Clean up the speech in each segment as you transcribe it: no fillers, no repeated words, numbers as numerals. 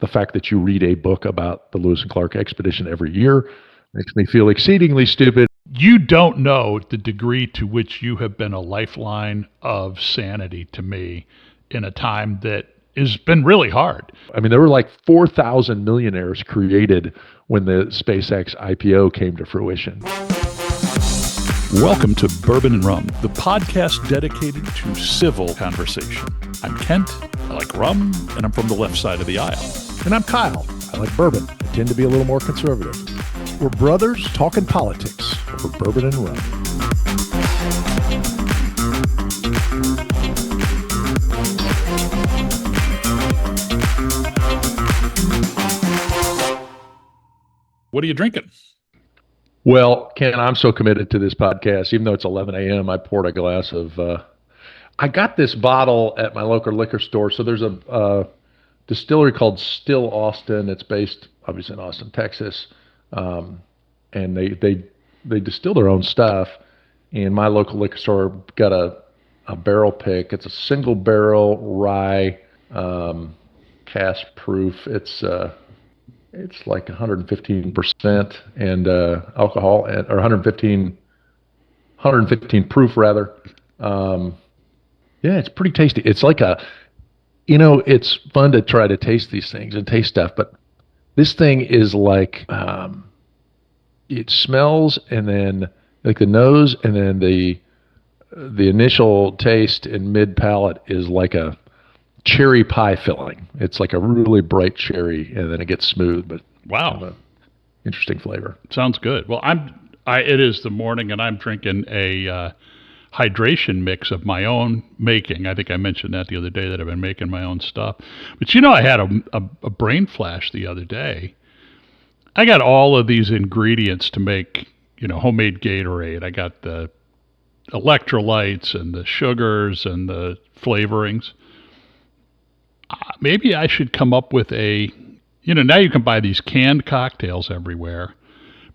the fact that you read a book about the Lewis and Clark expedition every year makes me feel exceedingly stupid. You don't know the degree to which you have been a lifeline of sanity to me in a time that has been really hard. I mean, there were like 4,000 millionaires created when the SpaceX IPO came to fruition. Welcome to Bourbon and Rum, the podcast dedicated to civil conversation. I'm Kent, I like rum, and I'm from the left side of the aisle. And I'm Kyle, I like bourbon. I tend to be a little more conservative. We're brothers talking politics over bourbon and rum. What are you drinking? Well, Ken, I'm so committed to this podcast. Even though it's 11 a.m., I poured a glass of... I got this bottle at my local liquor store. So there's a distillery called Still Austin. It's based, obviously, in Austin, Texas. And they distill their own stuff. And my local liquor store got a barrel pick. It's a single barrel rye cask proof. It's like 115% and alcohol, or 115 proof rather. Yeah, it's pretty tasty. It's like it's fun to try to taste these things and taste stuff, but this thing is like, it smells and then like the nose and then the initial taste and mid palate is like a cherry pie filling. It's like a really bright cherry, and then it gets smooth, but wow, kind of a interesting flavor. Sounds good. Well, it is the morning, and I'm drinking a hydration mix of my own making. I think I mentioned that the other day that I've been making my own stuff. But I had a brain flash the other day. I got all of these ingredients to make, homemade Gatorade. I got the electrolytes and the sugars and the flavorings. Maybe I should come up with now you can buy these canned cocktails everywhere.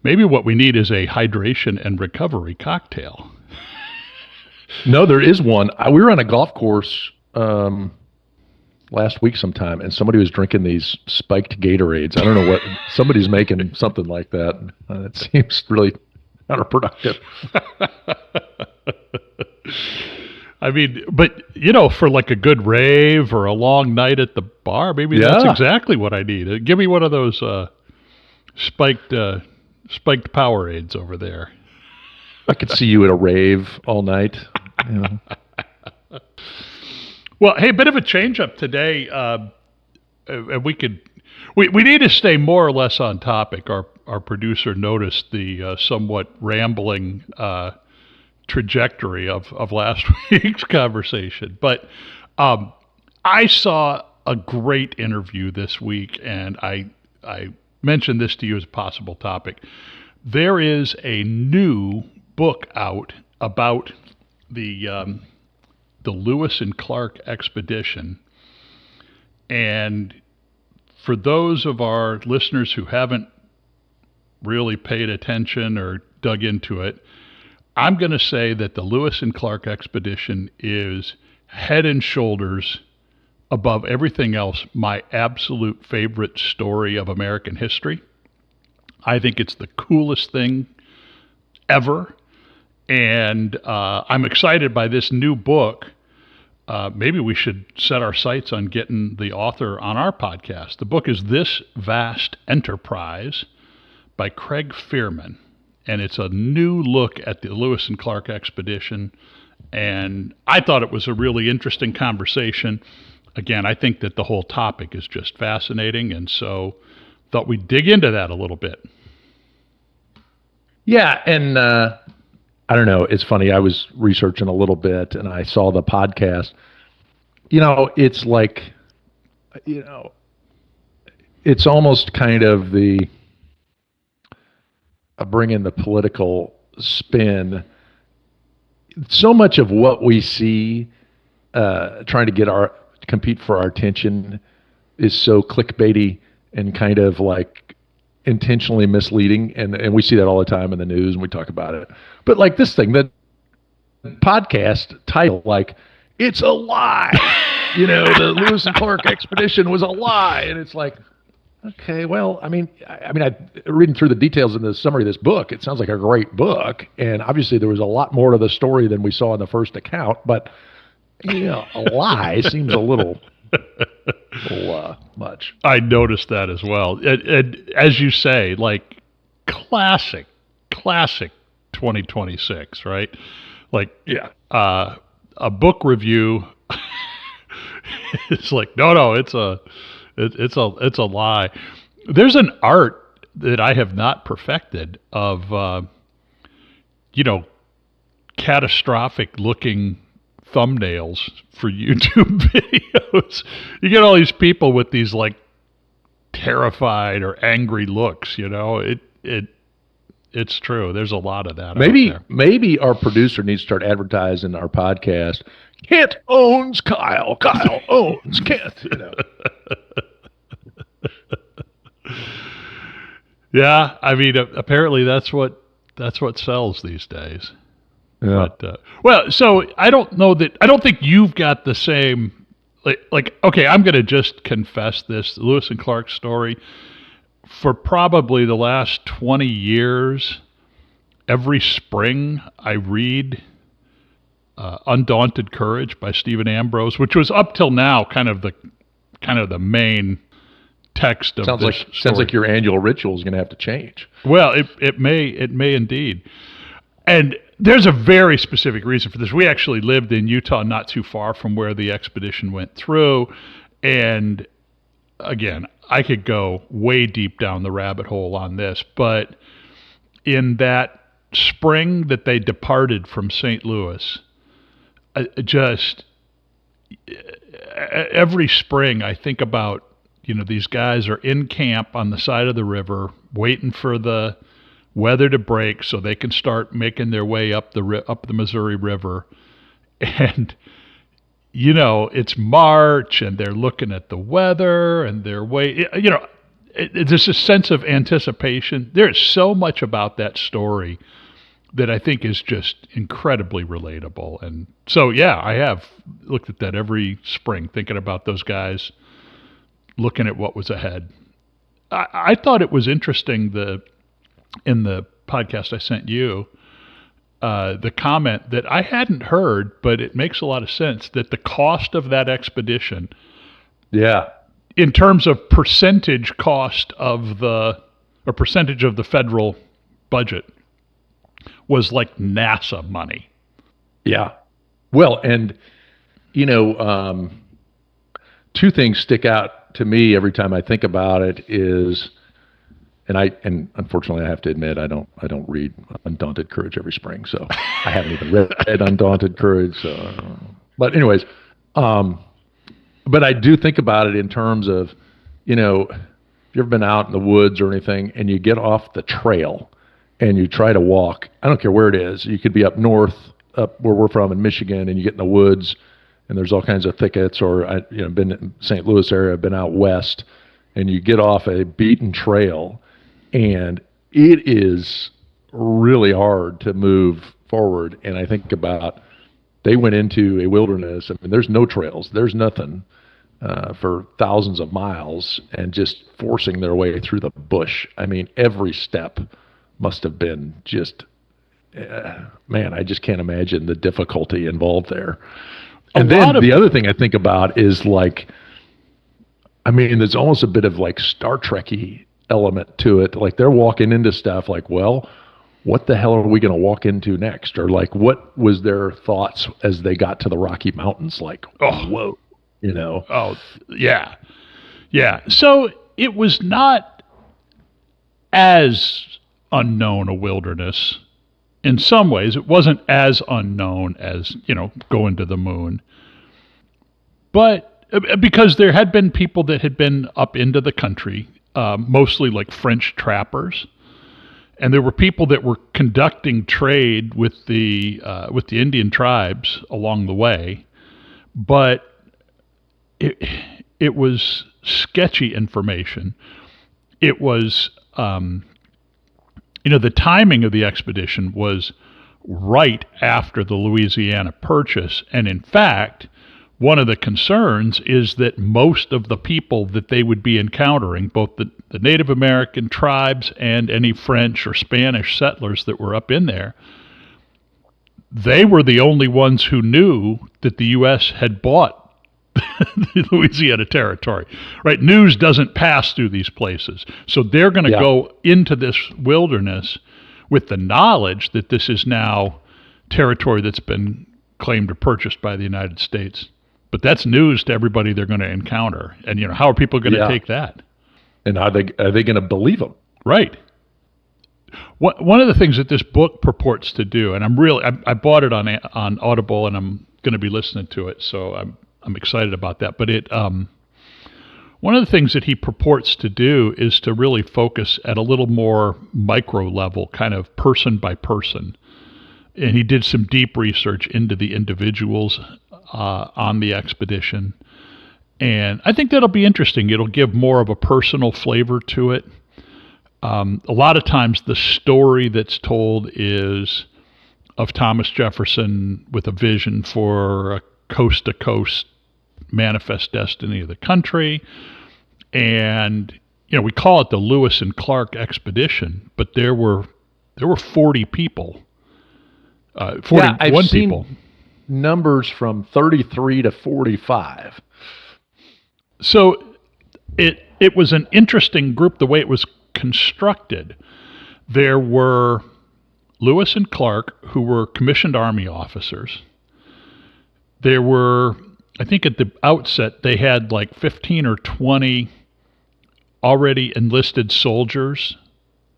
Maybe what we need is a hydration and recovery cocktail. No, there is one. We were on a golf course last week sometime, and somebody was drinking these spiked Gatorades. I don't know what, somebody's making something like that. It seems really counterproductive. I mean, but, for like a good rave or a long night at the bar, maybe that's exactly what I need. Give me one of those spiked Powerades over there. I could see you at a rave all night. Well, hey, a bit of a change up today. We need to stay more or less on topic. Our producer noticed the somewhat rambling trajectory of last week's conversation. But I saw a great interview this week, and I mentioned this to you as a possible topic. There is a new book out about the Lewis and Clark expedition. And for those of our listeners who haven't really paid attention or dug into it, I'm going to say that the Lewis and Clark expedition is head and shoulders above everything else my absolute favorite story of American history. I think it's the coolest thing ever. And I'm excited by this new book. Maybe we should set our sights on getting the author on our podcast. The book is This Vast Enterprise by Craig Fehrman. And it's a new look at the Lewis and Clark expedition. And I thought it was a really interesting conversation. Again, I think that the whole topic is just fascinating. And so thought we'd dig into that a little bit. Yeah, and I don't know. It's funny. I was researching a little bit, and I saw the podcast. It's like, it's almost kind of the bringing the political spin. So much of what we see trying to compete for our attention is so clickbaity and kind of like intentionally misleading, and we see that all the time in the news, and we talk about it. But like this thing, the podcast title, like, it's a lie. The Lewis and Clark expedition was a lie. And it's like, Okay, well, reading through the details in the summary of this book, it sounds like a great book, and obviously there was a lot more to the story than we saw in the first account. But a lie seems a little much. I noticed that as well. And as you say, like classic 2026, right? Like Yeah. a book review it's like no, it's a lie. There's an art that I have not perfected of you know catastrophic looking thumbnails for YouTube videos. You get all these people with these like terrified or angry looks, it's true. There's a lot of that out there. Maybe our producer needs to start advertising our podcast. Kent owns Kyle. Kyle owns Kent. Yeah, I mean, apparently that's what sells these days. Yeah. But so I don't think you've got the same like okay, I'm going to just confess this Lewis and Clark story. For probably the last 20 years, every spring I read Undaunted Courage by Stephen Ambrose, which was up till now kind of the main text of this story. Sounds like your annual ritual is going to have to change. Well, it may indeed. And there's a very specific reason for this. We actually lived in Utah, not too far from where the expedition went through. And again, I could go way deep down the rabbit hole on this, but in that spring that they departed from St. Louis, just every spring I think about, these guys are in camp on the side of the river waiting for the weather to break so they can start making their way up the Missouri River. And it's March and they're looking at the weather and they're there's a sense of anticipation. There's so much about that story that I think is just incredibly relatable. And so, yeah, I have looked at that every spring, thinking about those guys looking at what was ahead. I thought it was interesting in the podcast I sent you, the comment that I hadn't heard, but it makes a lot of sense, that the cost of that expedition, in terms of percentage cost or percentage of the federal budget, was like NASA money. Yeah. Well, and two things stick out to me every time I think about it is, and unfortunately I have to admit I don't read Undaunted Courage every spring, so I haven't even read Undaunted Courage. So, but anyways, but I do think about it in terms of, if you've ever been out in the woods or anything and you get off the trail and you try to walk, I don't care where it is. You could be up north, up where we're from in Michigan, and you get in the woods and there's all kinds of thickets, or been in St. Louis area, been out west, and you get off a beaten trail and it is really hard to move forward. And I think about, they went into a wilderness. I mean, there's no trails, there's nothing for thousands of miles, and just forcing their way through the bush. I mean, every step must have been just, man, I just can't imagine the difficulty involved there. And then the other thing I think about is there's almost a bit of like Star Trek-y element to it. Like they're walking into stuff like, well, what the hell are we going to walk into next? Or like, what was their thoughts as they got to the Rocky Mountains? Like, oh, whoa, Oh, yeah. Yeah. So it was not as unknown a wilderness. In some ways, it wasn't as unknown as, going to the moon. But because there had been people that had been up into the country, mostly like French trappers, and there were people that were conducting trade with the Indian tribes along the way. But it was sketchy information. It was the timing of the expedition was right after the Louisiana Purchase. And in fact, one of the concerns is that most of the people that they would be encountering, both the Native American tribes and any French or Spanish settlers that were up in there, they were the only ones who knew that the U.S. had bought the Louisiana Territory, right? News doesn't pass through these places. So they're going to go into this wilderness with the knowledge that this is now territory that's been claimed or purchased by the United States. But that's news to everybody they're going to encounter. And, how are people going to take that? And are they going to believe them? Right. One of the things that this book purports to do, and I bought it on Audible, and I'm going to be listening to it, so I'm excited about that. But one of the things that he purports to do is to really focus at a little more micro level, kind of person by person. And he did some deep research into the individuals on the expedition. And I think that'll be interesting. It'll give more of a personal flavor to it. A lot of times the story that's told is of Thomas Jefferson with a vision for a coast-to-coast manifest destiny of the country. And, we call it the Lewis and Clark expedition, but there were 40 people. 41 I've seen people. Numbers from 33 to 45. So it was an interesting group the way it was constructed. There were Lewis and Clark, who were commissioned Army officers. There were, I think at the outset, they had like 15 or 20 already enlisted soldiers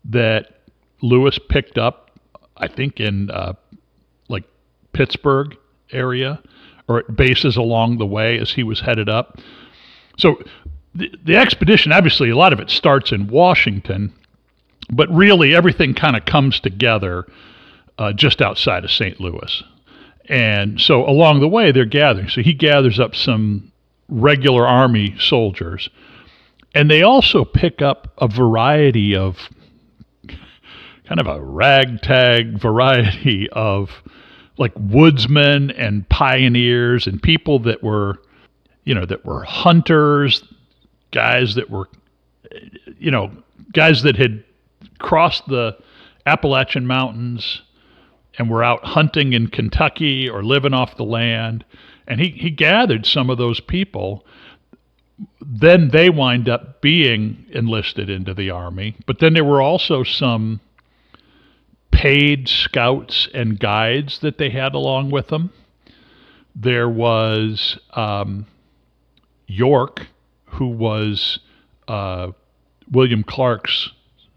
that Lewis picked up, I think in like Pittsburgh area, or at bases along the way as he was headed up. So the expedition, obviously, a lot of it starts in Washington, but really everything kind of comes together just outside of St. Louis. And so along the way, they're gathering. So he gathers up some regular Army soldiers, and they also pick up a variety of kind of a ragtag variety of like woodsmen and pioneers and people that were, that were hunters, guys that were, guys that had crossed the Appalachian Mountains and were out hunting in Kentucky or living off the land. And he gathered some of those people. Then they wind up being enlisted into the Army. But then there were also some paid scouts and guides that they had along with them. There was York, who was William Clark's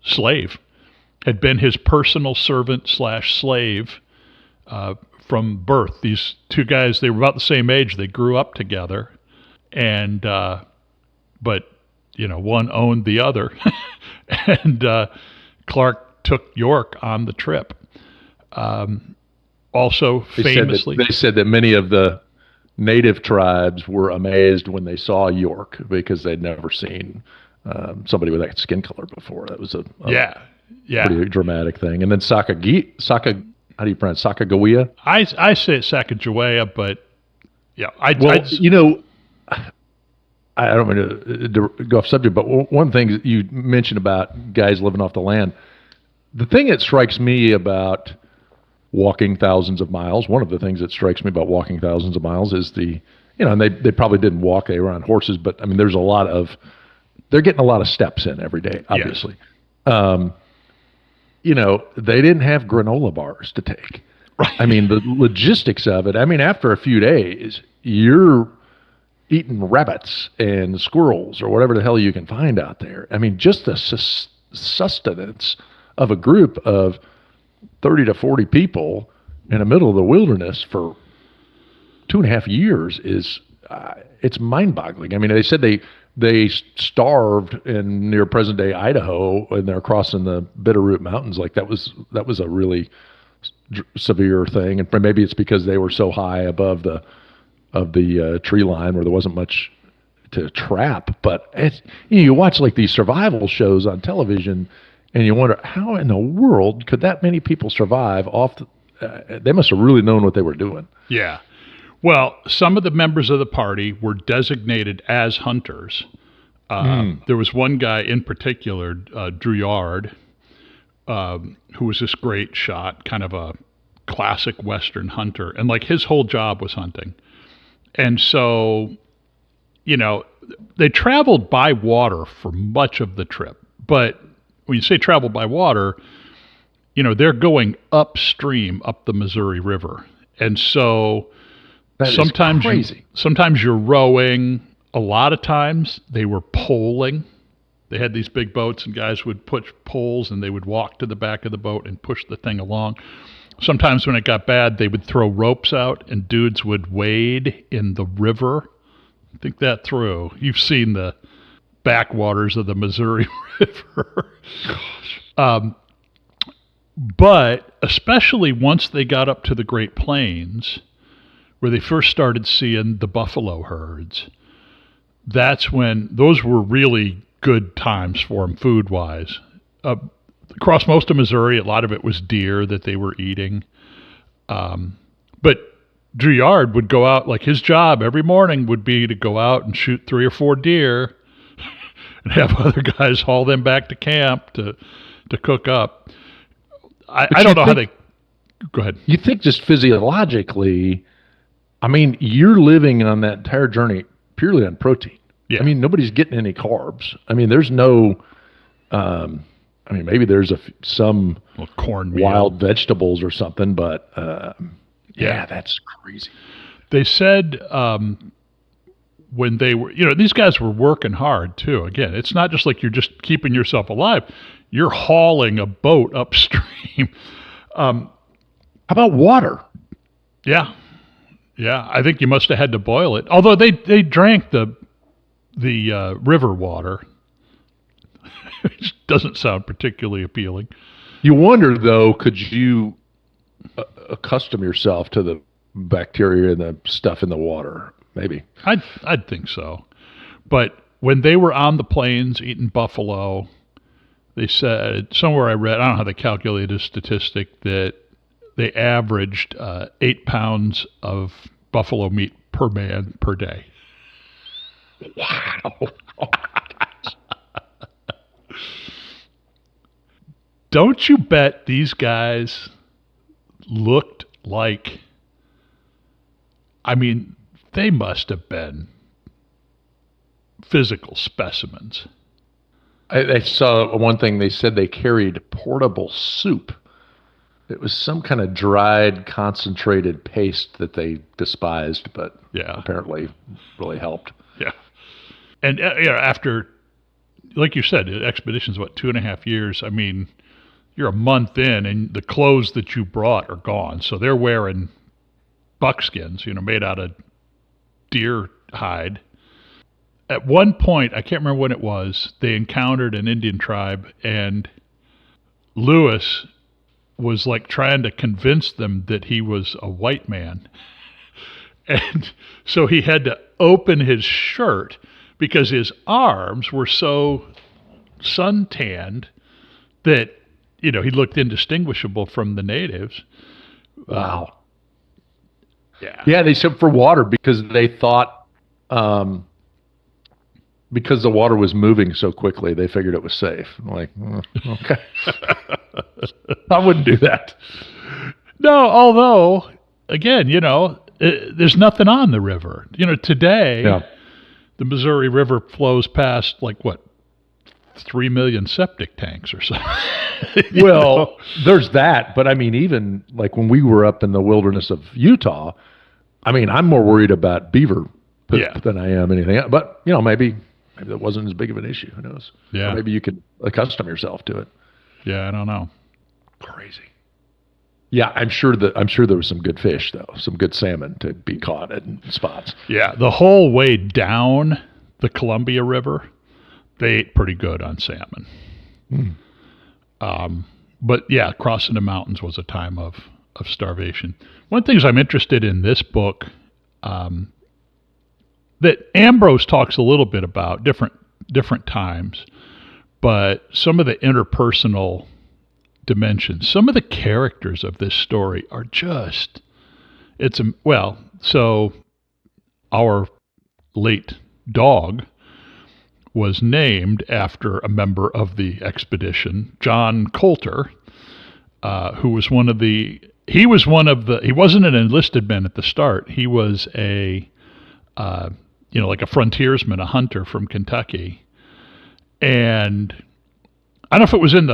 slave, had been his personal servant / slave from birth. These two guys, they were about the same age. They grew up together, and but one owned the other, and Clark took York on the trip. Also, famously, they said that many of the native tribes were amazed when they saw York because they'd never seen somebody with that skin color before. That was a pretty dramatic thing. And then how do you pronounce Sacagawea? I say it's Sacagawea, but yeah, I don't mean to go off subject, but one thing you mentioned about guys living off the land, the thing that strikes me about walking thousands of miles, one of the things that strikes me about walking thousands of miles is and they probably didn't walk, they were on horses, but I mean, they're getting a lot of steps in every day, obviously. Yes. They didn't have granola bars to take. Right. I mean, the logistics of it, after a few days, you're eating rabbits and squirrels or whatever the hell you can find out there. I mean, just the sustenance of a group of 30 to 40 people in the middle of the wilderness for 2.5 years is it's mind-boggling. I mean, they said they starved in near present-day Idaho, and they're crossing the Bitterroot Mountains. Like that was a really severe thing, and maybe it's because they were so high above the tree line where there wasn't much to trap. But you watch like these survival shows on television, and you wonder how in the world could that many people survive off. They must have really known what they were doing. Yeah. Well, some of the members of the party were designated as hunters. There was one guy in particular, Drouillard, who was this great shot, kind of a classic Western hunter. And like his whole job was hunting. And so, they traveled by water for much of the trip. But when you say travel by water, they're going upstream up the Missouri River. And so That is sometimes crazy. sometimes you're rowing. A lot of times they were poling. They had these big boats and guys would put poles and they would walk to the back of the boat and push the thing along. Sometimes when it got bad, they would throw ropes out and dudes would wade in the river. Think that through. You've seen the backwaters of the Missouri River. But especially once they got up to the Great Plains, where they first started seeing the buffalo herds, that's when those were really good times for them food-wise. Across most of Missouri, a lot of it was deer that they were eating. But Drouillard would go out, like his job every morning would be to go out and shoot 3 or 4 deer and have other guys haul them back to camp to cook up. I don't know how they... Go ahead. You think just physiologically, I mean, you're living on that entire journey purely on protein. Yeah. I mean, nobody's getting any carbs. I mean, there's no, maybe there's some Well, cornmeal. wild vegetables or something, but yeah, that's crazy. They said when they were, these guys were working hard too. Again, it's not just like you're just keeping yourself alive. You're hauling a boat upstream. How about water? Yeah. I think you must have had to boil it. Although they drank the river water, which doesn't sound particularly appealing. You wonder, though, could you accustom yourself to the bacteria and the stuff in the water? Maybe. I'd think so. But when they were on the plains eating buffalo, they said, somewhere I read, I don't know how they calculated a statistic, that they averaged 8 pounds of buffalo meat per man per day. Wow. Don't you bet these guys looked like, they must have been physical specimens. I saw one thing. They said they carried portable soup. It was some kind of dried, concentrated paste that they despised, but apparently really helped. Yeah. And after, like you said, the expedition's 2.5 years. I mean, you're a month in, and the clothes that you brought are gone. So they're wearing buckskins, made out of deer hide. At one point, I can't remember when it was, they encountered an Indian tribe, and Lewis was like trying to convince them that he was a white man. And so he had to open his shirt because his arms were so suntanned that, he looked indistinguishable from the natives. Wow. Yeah. Yeah, they said for water because they thought, because the water was moving so quickly, they figured it was safe. I'm like, okay. I wouldn't do that. No, although, again, there's nothing on the river. Today, the Missouri River flows past 3 million septic tanks or something. Well, there's that, but even like when we were up in the wilderness of Utah, I'm more worried about beaver poop than I am anything else. But maybe that wasn't as big of an issue. Who knows? Yeah. Or maybe you could accustom yourself to it. Yeah, I don't know. Crazy. Yeah, I'm sure there was some good fish though, some good salmon to be caught in spots. Yeah, the whole way down the Columbia River, they ate pretty good on salmon. But yeah, crossing the mountains was a time of starvation. One of the things I'm interested in this book, that Ambrose talks a little bit about different times, but some of the interpersonal dimensions, some of the characters of this story are just, So our late dog was named after a member of the expedition, John Coulter, who was he wasn't an enlisted man at the start. He was like a frontiersman, a hunter from Kentucky. And I don't know if it was in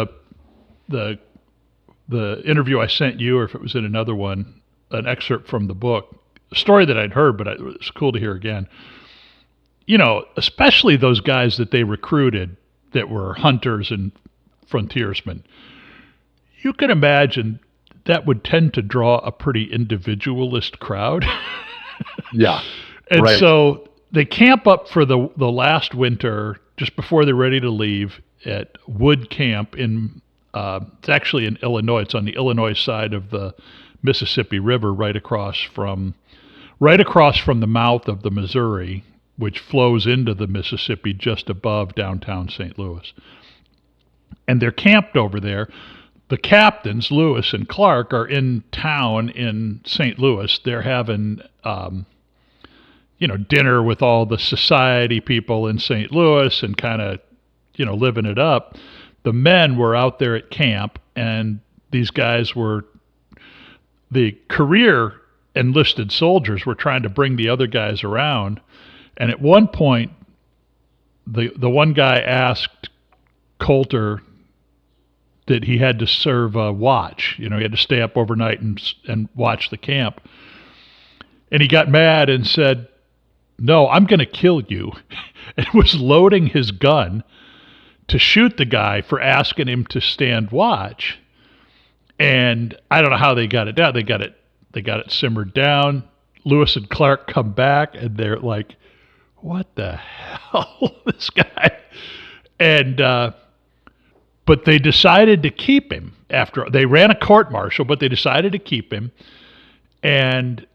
the interview I sent you or if it was in another one, an excerpt from the book, a story that I'd heard, but it was cool to hear again. Especially those guys that they recruited that were hunters and frontiersmen. You can imagine that would tend to draw a pretty individualist crowd. Yeah. And right. So they camp up for the last winter just before they're ready to leave at Wood Camp it's actually in Illinois. It's on the Illinois side of the Mississippi River, right across from the mouth of the Missouri, which flows into the Mississippi just above downtown St. Louis. And they're camped over there. The captains, Lewis and Clark, are in town in St. Louis. They're having, dinner with all the society people in St. Louis and kind of, living it up. The men were out there at camp, and these guys the career enlisted soldiers were trying to bring the other guys around. And at one point, the one guy asked Coulter that he had to serve a watch. He had to stay up overnight and watch the camp. And he got mad and said, "No, I'm going to kill you." And was loading his gun to shoot the guy for asking him to stand watch. And I don't know how they got it down. They got it simmered down. Lewis and Clark come back, and they're like, "What the hell, this guy?" And but they decided to keep him after they ran a court martial, but they decided to keep him. And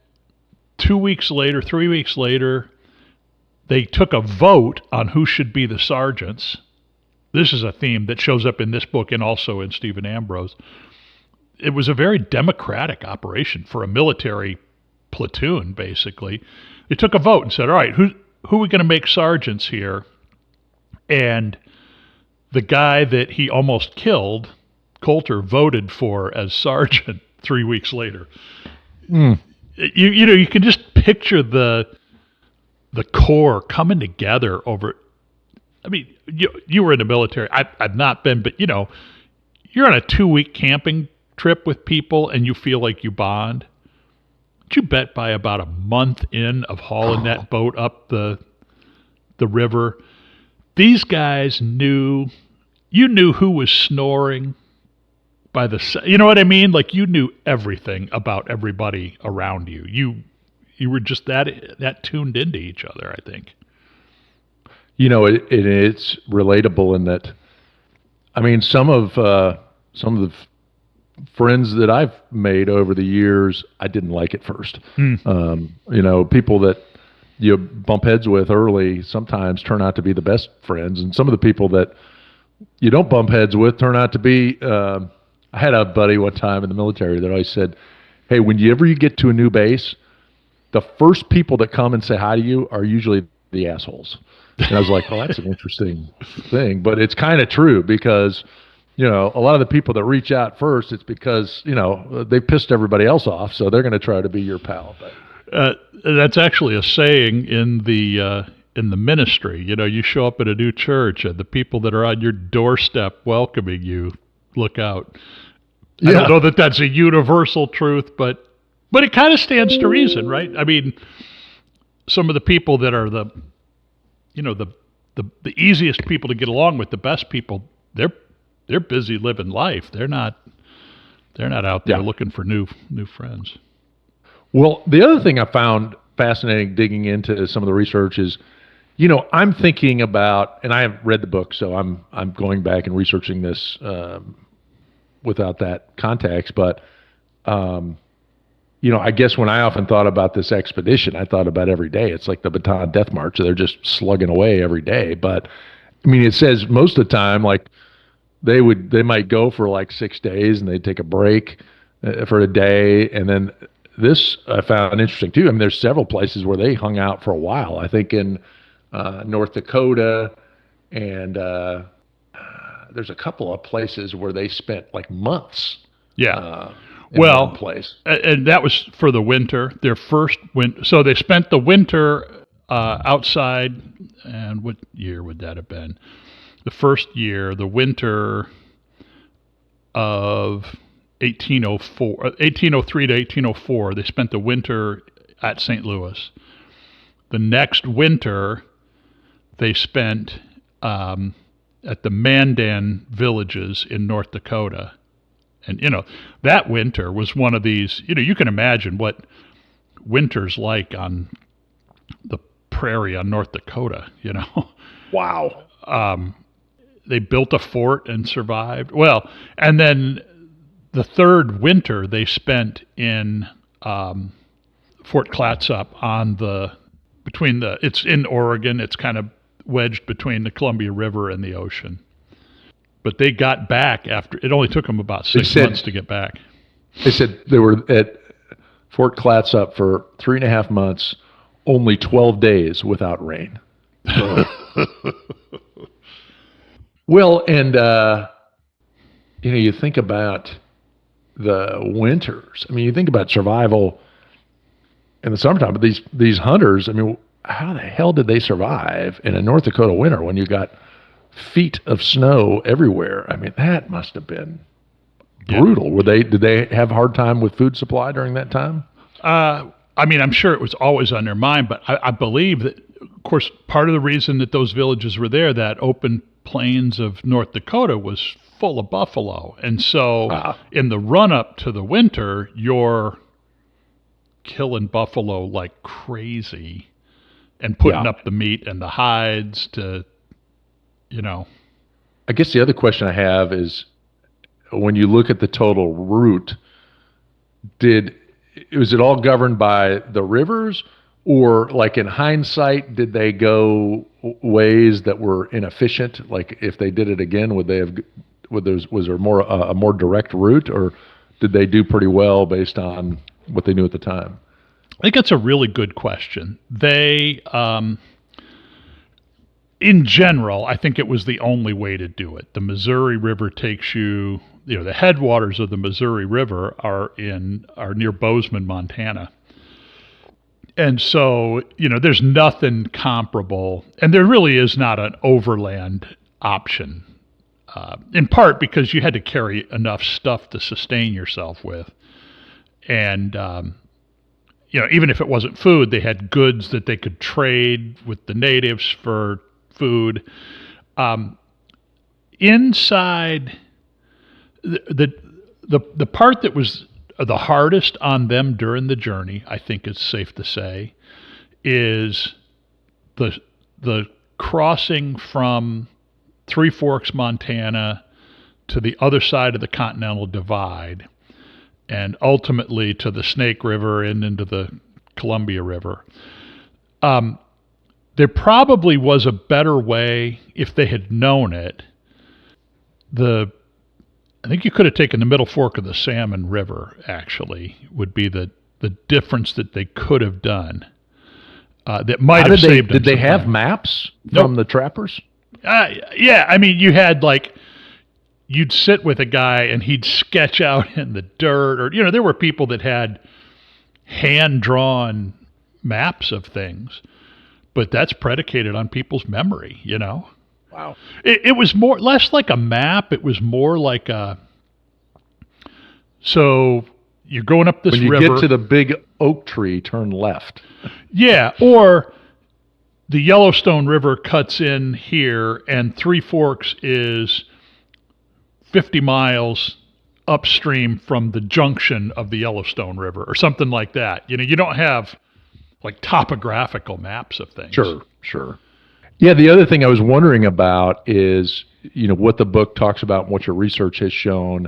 3 weeks later, they took a vote on who should be the sergeants. This is a theme that shows up in this book and also in Stephen Ambrose. It was a very democratic operation for a military platoon, basically. They took a vote and said, all right, who are we going to make sergeants here? And the guy that he almost killed, Coulter, voted for as sergeant 3 weeks later. You can just picture the Corps coming together over. I mean, you were in the military. I've not been, but you're on a 2-week camping trip with people and you feel like you bond. You bet by about a month in of hauling that boat up the river, these guys knew who was snoring by you know what I mean? Like you knew everything about everybody around you. You were just that tuned into each other, I think. It's relatable in that, I mean, some of the friends that I've made over the years, I didn't like at first. People that you bump heads with early sometimes turn out to be the best friends, and some of the people that you don't bump heads with turn out to be. I had a buddy one time in the military that always said, "Hey, whenever you get to a new base, the first people that come and say hi to you are usually the assholes." And I was like, "Oh, that's an interesting thing," but it's kind of true because a lot of the people that reach out first, it's because they pissed everybody else off, so they're going to try to be your pal. But that's actually a saying in the ministry. You show up at a new church, and the people that are on your doorstep welcoming you, look out. Yeah. I don't know that that's a universal truth, but it kind of stands to reason, right? I mean, some of the people that are the easiest people to get along with, the best people, they're busy living life. They're not out there looking for new friends. Well, the other thing I found fascinating digging into some of the research is, I'm thinking about, and I haven't read the book, so I'm going back and researching this without that context. But, I guess when I often thought about this expedition, I thought about every day. It's like the Bataan Death March. They're just slugging away every day. But, I mean, it says most of the time, like, they might go for like 6 days and they'd take a break for a day, and then this I found interesting too. I mean, there's several places where they hung out for a while. I think in North Dakota, and there's a couple of places where they spent like months. Yeah. In Well, one place. and that was for the winter. Their first winter. So they spent the winter outside. And what year would that have been? The first year, the winter of 1803 to 1804. They spent the winter at St. Louis. The next winter, they spent at the Mandan villages in North Dakota. And, that winter was one of these, you can imagine what winter's like on the prairie on North Dakota, Wow. They built a fort and survived. Well, and then the third winter they spent in Fort Clatsop it's in Oregon. It's kind of wedged between the Columbia River and the ocean. But they got back after, it only took them about 6 months to get back. They said they were at Fort Clatsop for 3.5 months, only 12 days without rain. Well, and you think about the winters. I mean, you think about survival in the summertime, but these hunters, I mean, how the hell did they survive in a North Dakota winter when you got feet of snow everywhere? I mean, that must have been brutal. Yeah. Did they have a hard time with food supply during that time? I mean, I'm sure it was always on their mind, but I believe that, of course, part of the reason that those villages were there, that open plains of North Dakota was full of buffalo. And so in the run-up to the winter, you're killing buffalo like crazy and putting up the meat and the hides to, I guess the other question I have is, when you look at the total route, was it all governed by the rivers, or like in hindsight, did they go ways that were inefficient? Like if they did it again, was there more a more direct route, or did they do pretty well based on what they knew at the time? I think that's a really good question. They, in general, I think it was the only way to do it. The Missouri River takes you, the headwaters of the Missouri River are near Bozeman, Montana. And so, there's nothing comparable, and there really is not an overland option, in part because you had to carry enough stuff to sustain yourself with. And, even if it wasn't food, they had goods that they could trade with the natives for food. Inside, the part that was the hardest on them during the journey, I think it's safe to say, is the crossing from Three Forks, Montana, to the other side of the Continental Divide, and ultimately to the Snake River and into the Columbia River. There probably was a better way if they had known it. I think you could have taken the middle fork of the Salmon River, actually, would be the difference that they could have done. That might have saved them. Did they have maps from the trappers? Yeah, I mean, you had you'd sit with a guy and he'd sketch out in the dirt, or, there were people that had hand-drawn maps of things, but that's predicated on people's memory, Wow. It was less like a map. It was more like so you're going up this river. When you get to the big oak tree, turn left. Yeah, or the Yellowstone River cuts in here, and Three Forks is 50 miles upstream from the junction of the Yellowstone River, or something like that. You don't have topographical maps of things. Sure. Yeah, the other thing I was wondering about is, what the book talks about and what your research has shown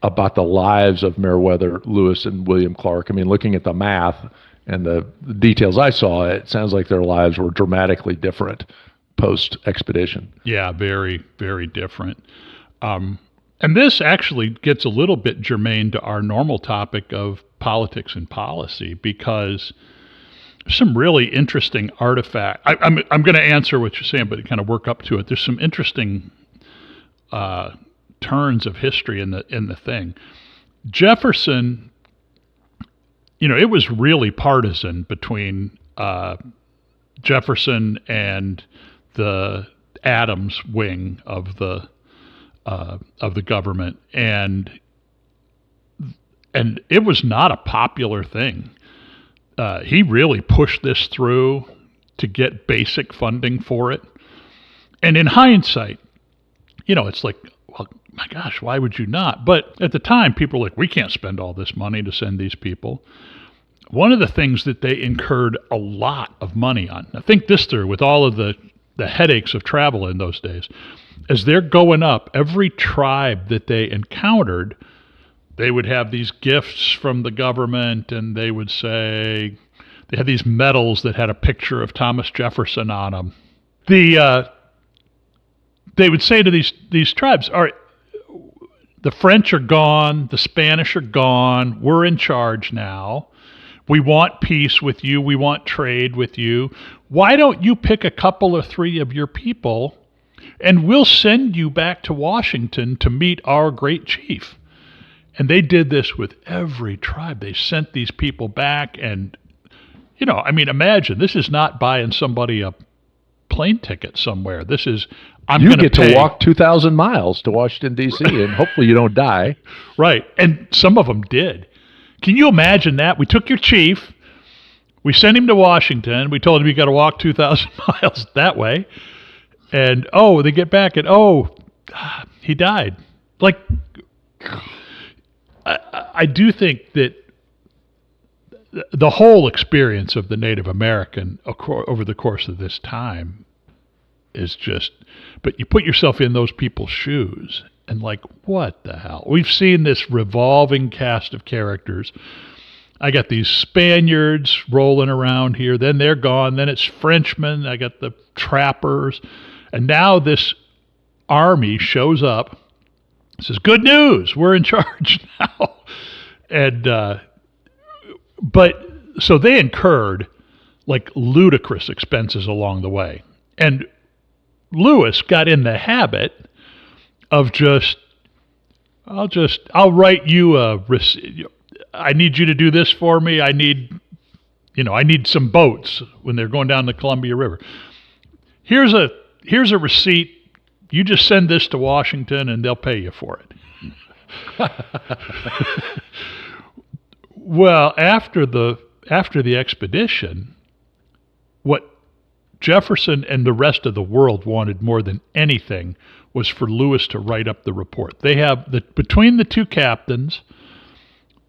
about the lives of Meriwether Lewis and William Clark. I mean, looking at the math and the details I saw, it sounds like their lives were dramatically different post-expedition. Yeah, very, very different. And this actually gets a little bit germane to our normal topic of politics and policy, because there's some really interesting artifact. I'm going to answer what you're saying, but kind of work up to it. There's some interesting turns of history in the thing. Jefferson, it was really partisan between Jefferson and the Adams wing of the government, and it was not a popular thing. He really pushed this through to get basic funding for it. And in hindsight, it's like, well, my gosh, why would you not? But at the time, people were like, we can't spend all this money to send these people. One of the things that they incurred a lot of money on, now think this through with all of the headaches of travel in those days, as they're going up, every tribe that they encountered, they would have these gifts from the government, and they would say, they had these medals that had a picture of Thomas Jefferson on them. They would say to these tribes, all right, the French are gone, the Spanish are gone, we're in charge now. We want peace with you, we want trade with you. Why don't you pick a couple or three of your people, and we'll send you back to Washington to meet our great chief? And they did this with every tribe. They sent these people back, and, imagine, this is not buying somebody a plane ticket somewhere. This is, you get to walk 2,000 miles to Washington, D.C., and hopefully you don't die. Right, and some of them did. Can you imagine that? We took your chief, we sent him to Washington, we told him you got to walk 2,000 miles that way, and, they get back, and, he died. Like, I do think that the whole experience of the Native American over the course of this time is just, but you put yourself in those people's shoes and like, what the hell? We've seen this revolving cast of characters. I got these Spaniards rolling around here, then they're gone, then it's Frenchmen, I got the trappers, and now this army shows up, says, good news, we're in charge now. And but so they incurred like ludicrous expenses along the way. And Lewis got in the habit of I'll write you a receipt. I need you to do this for me. I need some boats when they're going down the Columbia River. Here's a receipt. You just send this to Washington and they'll pay you for it. Well, after the expedition, what Jefferson and the rest of the world wanted more than anything was for Lewis to write up the report. They have between the two captains,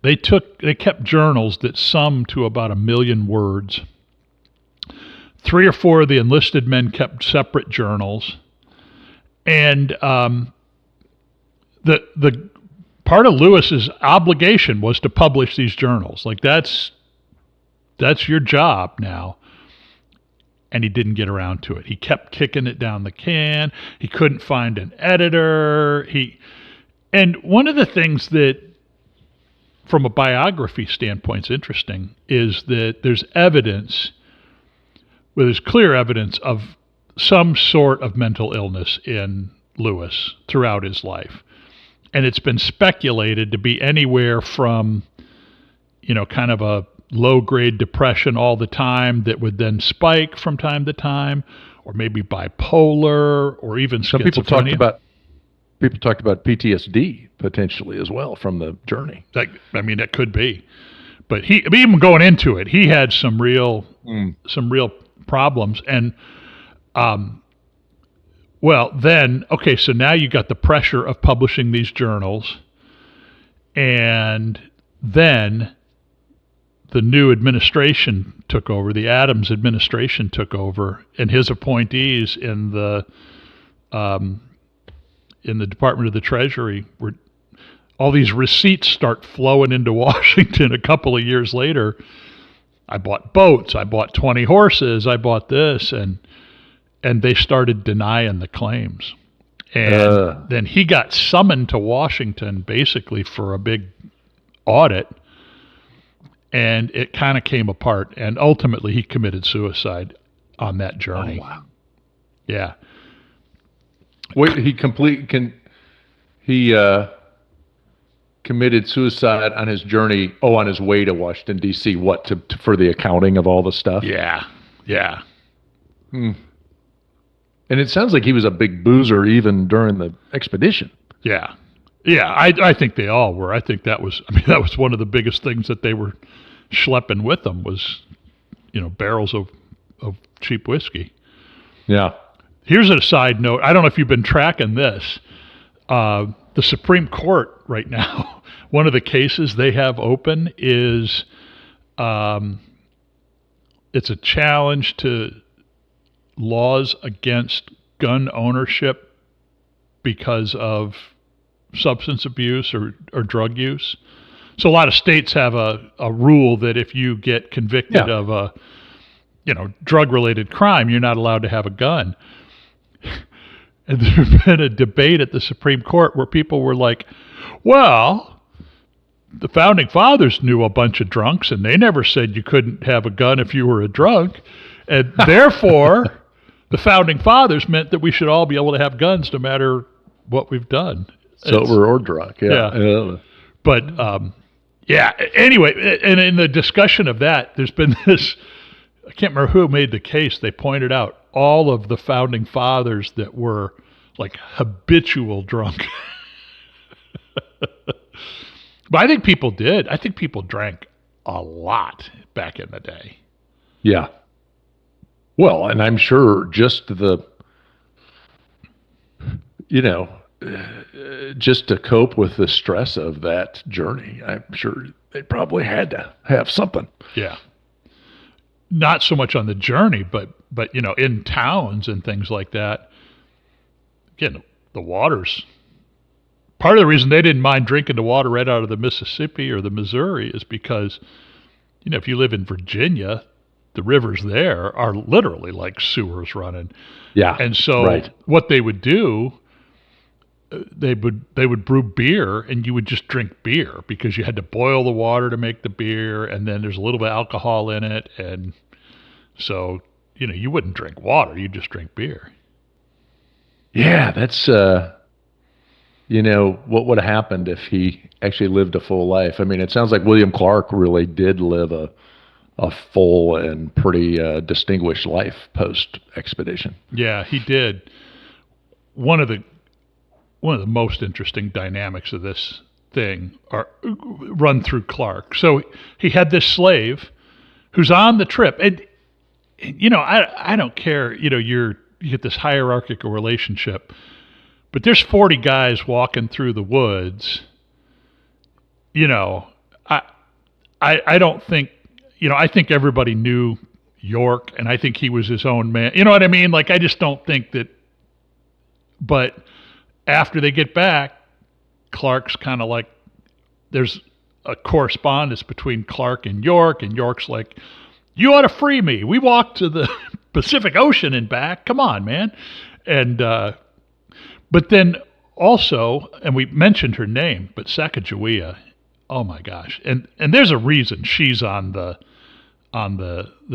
they kept journals that summed to about 1 million words. 3 or 4 of the enlisted men kept separate journals, and the part of Lewis's obligation was to publish these journals. Like that's your job now. And he didn't get around to it. He kept kicking it down the can. He couldn't find an editor. And one of the things that, from a biography standpoint, is interesting is that there's clear evidence of some sort of mental illness in Lewis throughout his life. And it's been speculated to be anywhere from, kind of a low-grade depression all the time that would then spike from time to time, or maybe bipolar, or even schizophrenia. People talked about PTSD potentially as well from the journey. That could be. But even going into it, he had some real problems. And, so now you got the pressure of publishing these journals, and then the new administration took over, the Adams administration took over, and his appointees in the Department of the Treasury were, all these receipts start flowing into Washington a couple of years later. I bought boats, I bought 20 horses, I bought this, and they started denying the claims. And then he got summoned to Washington basically for a big audit. and it kind of came apart, and ultimately he committed suicide on that journey. Oh, wow. Yeah. Wait, he committed suicide on his journey, on his way to Washington, D.C., for the accounting of all the stuff? Yeah. Yeah. And it sounds like he was a big boozer even during the expedition. Yeah. Yeah, I think they all were. I think that was one of the biggest things that they were schlepping with them was, barrels of cheap whiskey. Yeah. Here's a side note. I don't know if you've been tracking this. The Supreme Court right now, one of the cases they have open is it's a challenge to laws against gun ownership because of substance abuse or drug use. So a lot of states have a rule that if you get convicted of a drug-related crime, you're not allowed to have a gun. And there's been a debate at the Supreme Court where people were like, well, the Founding Fathers knew a bunch of drunks, and they never said you couldn't have a gun if you were a drunk. And therefore, the Founding Fathers meant that we should all be able to have guns no matter what we've done. Sober or drunk, yeah. But, anyway, and in the discussion of that, there's been this, I can't remember who made the case, they pointed out all of the Founding Fathers that were like habitual drunk. But I think people did. I think people drank a lot back in the day. Yeah. Well, and I'm sure just just to cope with the stress of that journey, I'm sure they probably had to have something. Yeah. Not so much on the journey, but in towns and things like that. Again, the waters. Part of the reason they didn't mind drinking the water right out of the Mississippi or the Missouri is because, if you live in Virginia, the rivers there are literally like sewers running. Yeah. And so what they would do, they would brew beer, and you would just drink beer because you had to boil the water to make the beer, and then there's a little bit of alcohol in it, and so you wouldn't drink water, you just drink beer. Yeah, that's what would have happened if he actually lived a full life. I mean, it sounds like William Clark really did live a full and pretty distinguished life post expedition. Yeah, he did. One of the most interesting dynamics of this thing are run through Clark. So he had this slave who's on the trip, and I don't care. You get this hierarchical relationship, but there's 40 guys walking through the woods. I don't think. I think everybody knew York, and I think he was his own man. You know what I mean? Like, I just don't think that. But after they get back, Clark's kind of like, there's a correspondence between Clark and York's like, you ought to free me. We walked to the Pacific Ocean and back. Come on, man. And but then also, and we mentioned her name, but Sacagawea, oh my gosh. And there's a reason she's on the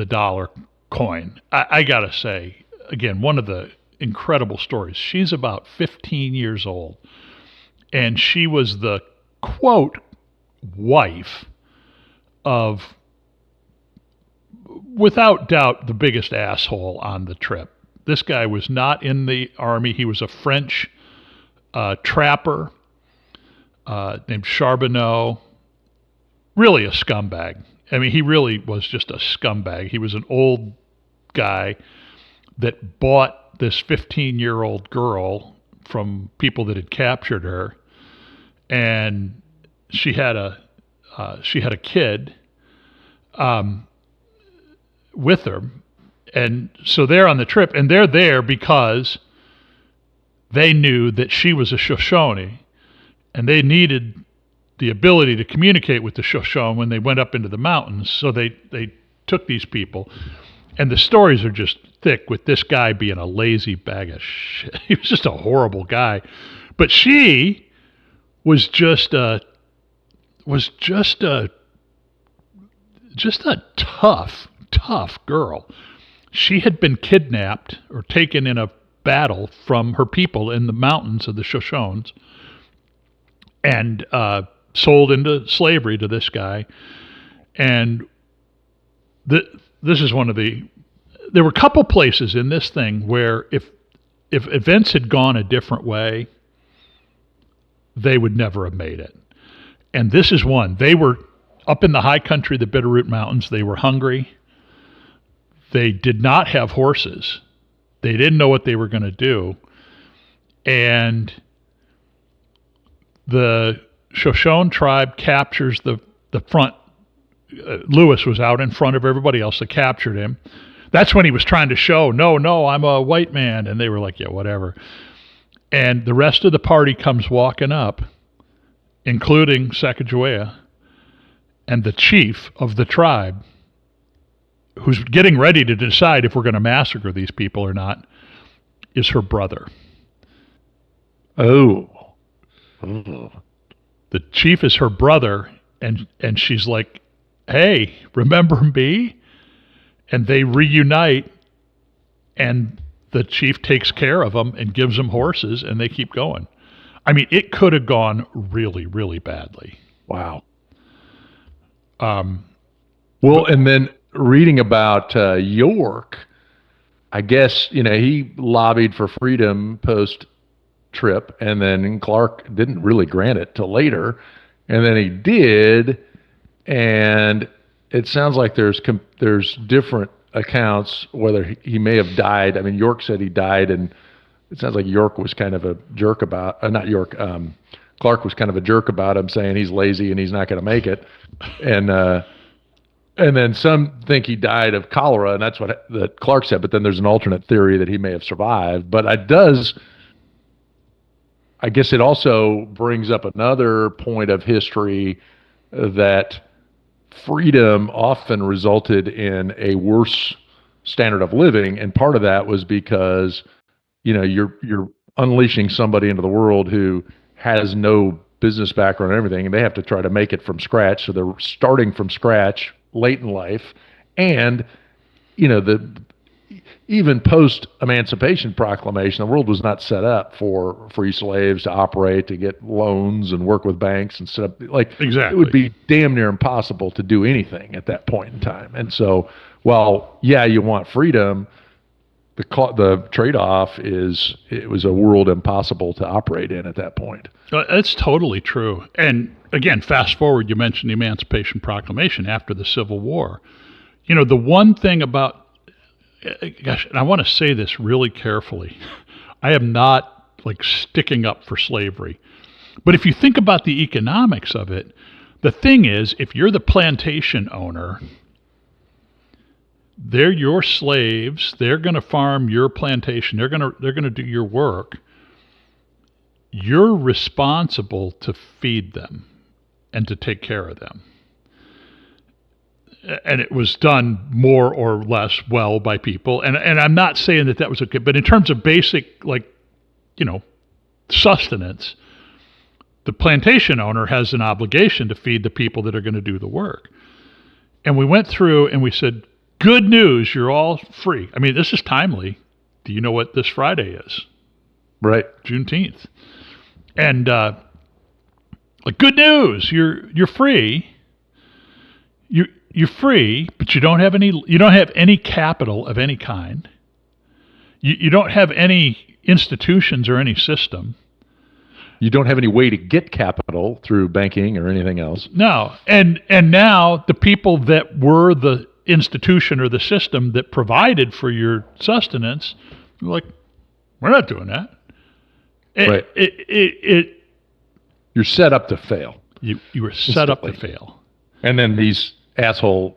dollar coin. I gotta say, again, one of the incredible stories. She's about 15 years old, and she was the quote wife of, without doubt, the biggest asshole on the trip. This guy was not in the army. He was a French trapper named Charbonneau. Really a scumbag. I mean, he really was just a scumbag. He was an old guy that bought this 15-year-old girl from people that had captured her, and she had a kid with her, and so they're on the trip, and they're there because they knew that she was a Shoshone, and they needed the ability to communicate with the Shoshone when they went up into the mountains. So they took these people, and the stories are just thick with this guy being a lazy bag of shit. He was just a horrible guy. But she was just a just a tough, tough girl. She had been kidnapped or taken in a battle from her people in the mountains of the Shoshones and sold into slavery to this guy. And this is one of there were a couple places in this thing where if events had gone a different way, they would never have made it. And this is one. They were up in the high country, the Bitterroot Mountains. They were hungry. They did not have horses. They didn't know what they were going to do. And the Shoshone tribe captures the front. Lewis was out in front of everybody else. They captured him. That's when he was trying to show, no, I'm a white man. And they were like, yeah, whatever. And the rest of the party comes walking up, including Sacagawea, and the chief of the tribe, who's getting ready to decide if we're going to massacre these people or not, is her brother. Oh. The chief is her brother, and she's like, hey, remember me? And they reunite, and the chief takes care of them and gives them horses, and they keep going. I mean, it could have gone really, really badly. Wow. Well, and then reading about York, I guess, he lobbied for freedom post-trip, and then Clark didn't really grant it till later, and then he did, and it sounds like there's different accounts whether he may have died. I mean, York said he died, and it sounds like York was kind of a jerk about, not York, Clark was kind of a jerk about him, saying he's lazy and he's not going to make it. And then some think he died of cholera, and that's what that Clark said. But then there's an alternate theory that he may have survived. But I guess it also brings up another point of history that freedom often resulted in a worse standard of living, and part of that was because you're unleashing somebody into the world who has no business background and everything, and they have to try to make it from scratch. So they're starting from scratch late in life, and even post Emancipation Proclamation, the world was not set up for free slaves to operate, to get loans and work with banks and set up. Exactly. It would be damn near impossible to do anything at that point in time. And so, while you want freedom, the trade-off is it was a world impossible to operate in at that point. That's totally true. And again, fast forward, you mentioned the Emancipation Proclamation after the Civil War. The one thing about, gosh, and I want to say this really carefully, I am not sticking up for slavery. But if you think about the economics of it, the thing is, if you're the plantation owner, they're your slaves. They're going to farm your plantation. They're going to do your work. You're responsible to feed them and to take care of them. And it was done more or less well by people. And I'm not saying that was okay, but in terms of basic sustenance, the plantation owner has an obligation to feed the people that are going to do the work. And we went through and we said, good news, you're all free. I mean, this is timely. Do you know what this Friday is? Right. Juneteenth. And good news, you're free. You're free, but you don't have any capital of any kind. You don't have any institutions or any system. You don't have any way to get capital through banking or anything else. No. And now the people that were the institution or the system that provided for your sustenance, we're not doing that. Right. You're set up to fail. You were set up to fail. And then these asshole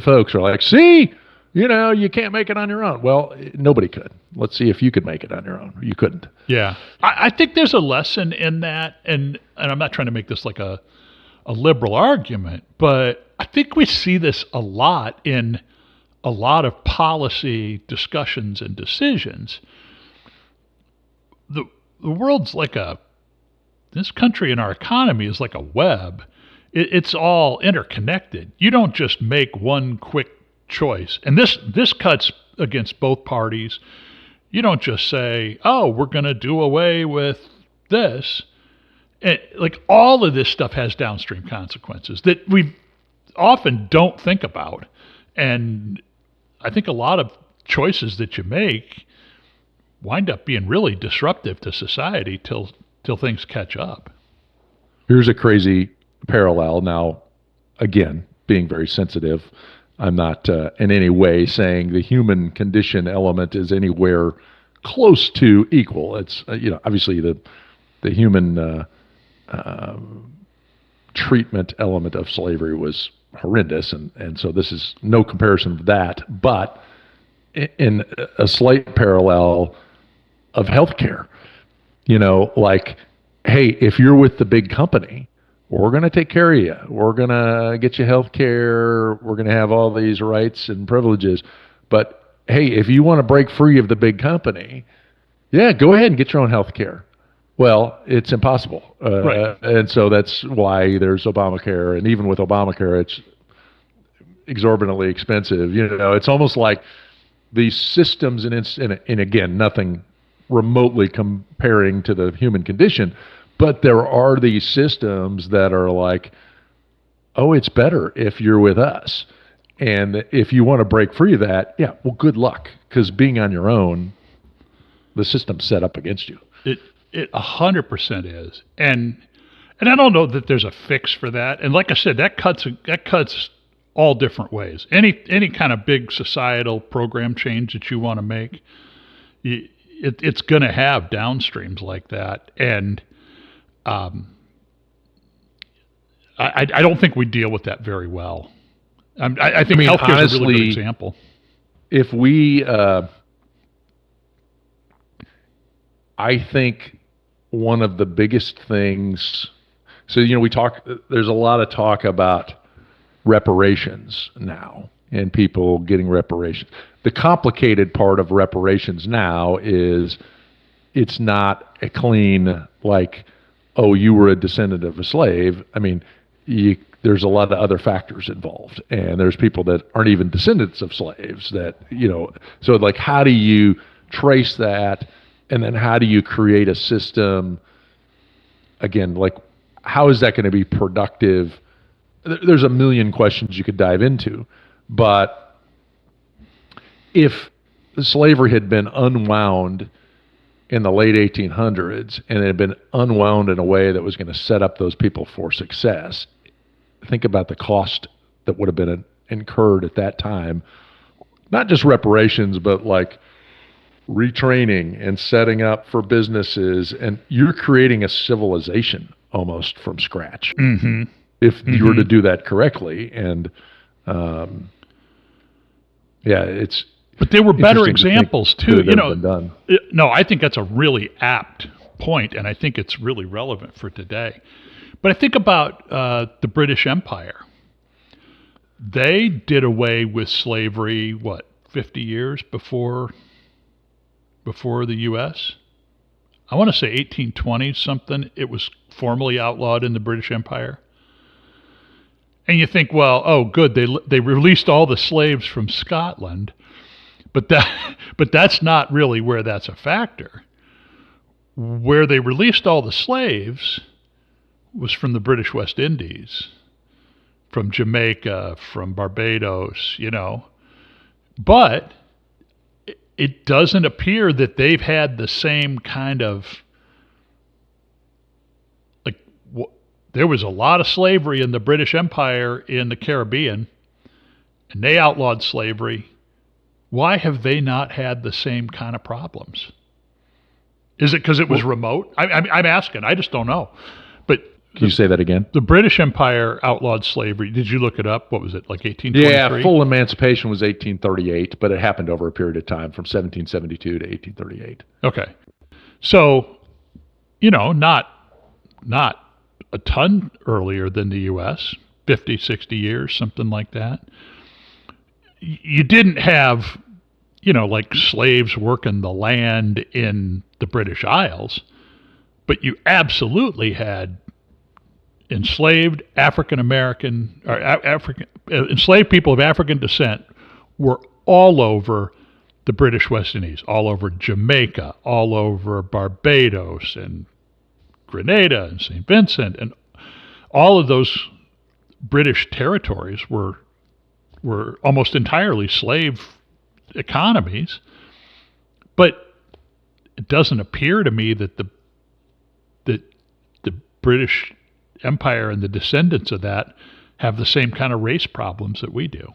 folks are like, see, you can't make it on your own. Well, nobody could. Let's see if you could make it on your own. You couldn't. Yeah. I think there's a lesson in that, and I'm not trying to make this like a liberal argument, but I think we see this a lot in a lot of policy discussions and decisions. The world's this country and our economy is like a web. it's all interconnected. You don't just make one quick choice. And this cuts against both parties. You don't just say, oh, we're going to do away with this. Like all of this stuff has downstream consequences that we often don't think about. And I think a lot of choices that you make wind up being really disruptive to society till things catch up. Here's a crazy parallel. Now, again, being very sensitive, I'm not in any way saying the human condition element is anywhere close to equal. It's obviously the human treatment element of slavery was horrendous, and so this is no comparison to that. But in a slight parallel of healthcare, like, hey, if you're with the big company, we're going to take care of you. We're going to get you health care. We're going to have all these rights and privileges. But hey, if you want to break free of the big company, yeah, go ahead and get your own health care. Well, it's impossible. Right. And so that's why there's Obamacare. And even with Obamacare, it's exorbitantly expensive. It's almost like these systems, and again, nothing remotely comparing to the human condition, but there are these systems that are like, oh, it's better if you're with us. And if you want to break free of that, yeah, well, good luck, because being on your own, the system's set up against you. It 100% is. And I don't know that there's a fix for that. And like I said, that cuts all different ways. Any kind of big societal program change that you want to make, it's going to have downstreams like that. And I don't think we deal with that very well. I think healthcare is a really good example. If we, I think one of the biggest things, so, there's a lot of talk about reparations now and people getting reparations. The complicated part of reparations now is it's not a clean, like, oh, you were a descendant of a slave. I mean, there's a lot of other factors involved, and there's people that aren't even descendants of slaves that, so like, how do you trace that? And then how do you create a system, again, like, how is that going to be productive? There's a million questions you could dive into, but if slavery had been unwound in the late 1800s and it had been unwound in a way that was going to set up those people for success, think about the cost that would have been incurred at that time, not just reparations, but like retraining and setting up for businesses, and you're creating a civilization almost from scratch. Mm-hmm. If you were to do that correctly. And it's. But there were better examples too. No, I think that's a really apt point, and I think it's really relevant for today. But I think about the British Empire. They did away with slavery, 50 years before the U.S.? I want to say 1820 something. It was formally outlawed in the British Empire. And you think, well, oh, good, they released all the slaves from Scotland, but that's not really where that's a factor. Where they released all the slaves was from the British West Indies, from Jamaica, from Barbados, But it doesn't appear that they've had the same kind of, there was a lot of slavery in the British Empire in the Caribbean, and they outlawed slavery. Why have they not had the same kind of problems? Is it because it was remote? I'm asking. I just don't know. But can you say that again? The British Empire outlawed slavery. Did you look it up? What was it, like 1823? Yeah, full emancipation was 1838, but it happened over a period of time from 1772 to 1838. Okay. So, not a ton earlier than the U.S., 50, 60 years, something like that. You didn't have, like slaves working the land in the British Isles, but you absolutely had, enslaved African American or enslaved people of African descent were all over the British West Indies, all over Jamaica, all over Barbados and Grenada and St. Vincent, and all of those British territories were almost entirely slave economies. But it doesn't appear to me that the British Empire and the descendants of that have the same kind of race problems that we do.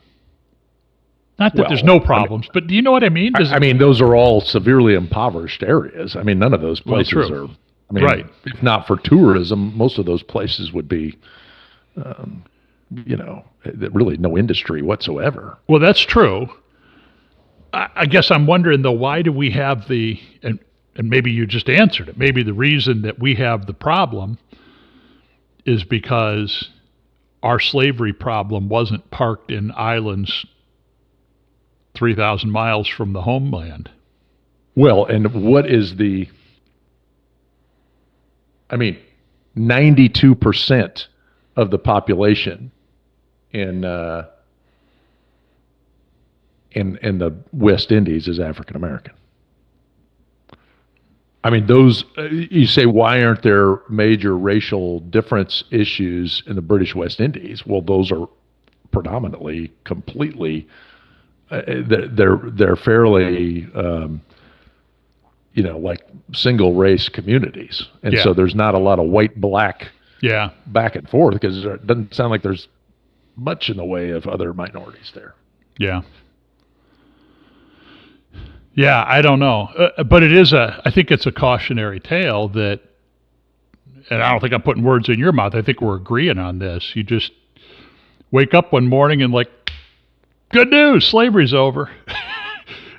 Not that there's no problems, but do you know what I mean? I mean, those are all severely impoverished areas. I mean, none of those places are. I mean, right. If not for tourism, most of those places would be, really no industry whatsoever. Well, that's true. I guess I'm wondering, though, why do we have and maybe you just answered it, maybe the reason that we have the problem is because our slavery problem wasn't parked in islands 3,000 miles from the homeland. Well, and what is 92% of the population in the West Indies is African American. I mean, you say, why aren't there major racial difference issues in the British West Indies? Well, those are predominantly, completely, they're fairly, like single race communities. And so there's not a lot of white-black back and forth, because it doesn't sound like there's much in the way of other minorities there. Yeah. Yeah, I don't know. But I think it's a cautionary tale that, and I don't think I'm putting words in your mouth, I think we're agreeing on this. You just wake up one morning and good news, slavery's over.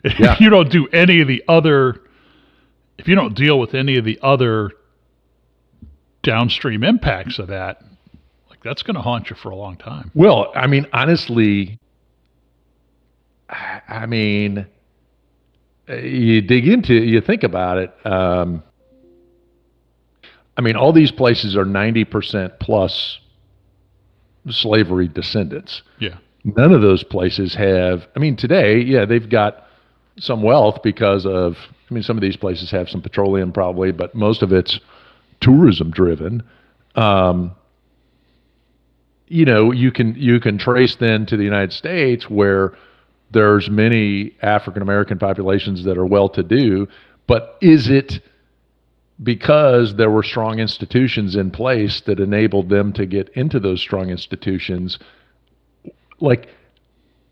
If you don't do any of the other, if you don't deal with any of the other downstream impacts of that, that's going to haunt you for a long time. Well, I mean, honestly, you think about it. All these places are 90% plus slavery descendants. Yeah. None of those places have, today, they've got some wealth because of, some of these places have some petroleum probably, but most of it's tourism driven. You can trace then to the United States, where there's many African American populations that are well-to-do, but is it because there were strong institutions in place that enabled them to get into those strong institutions?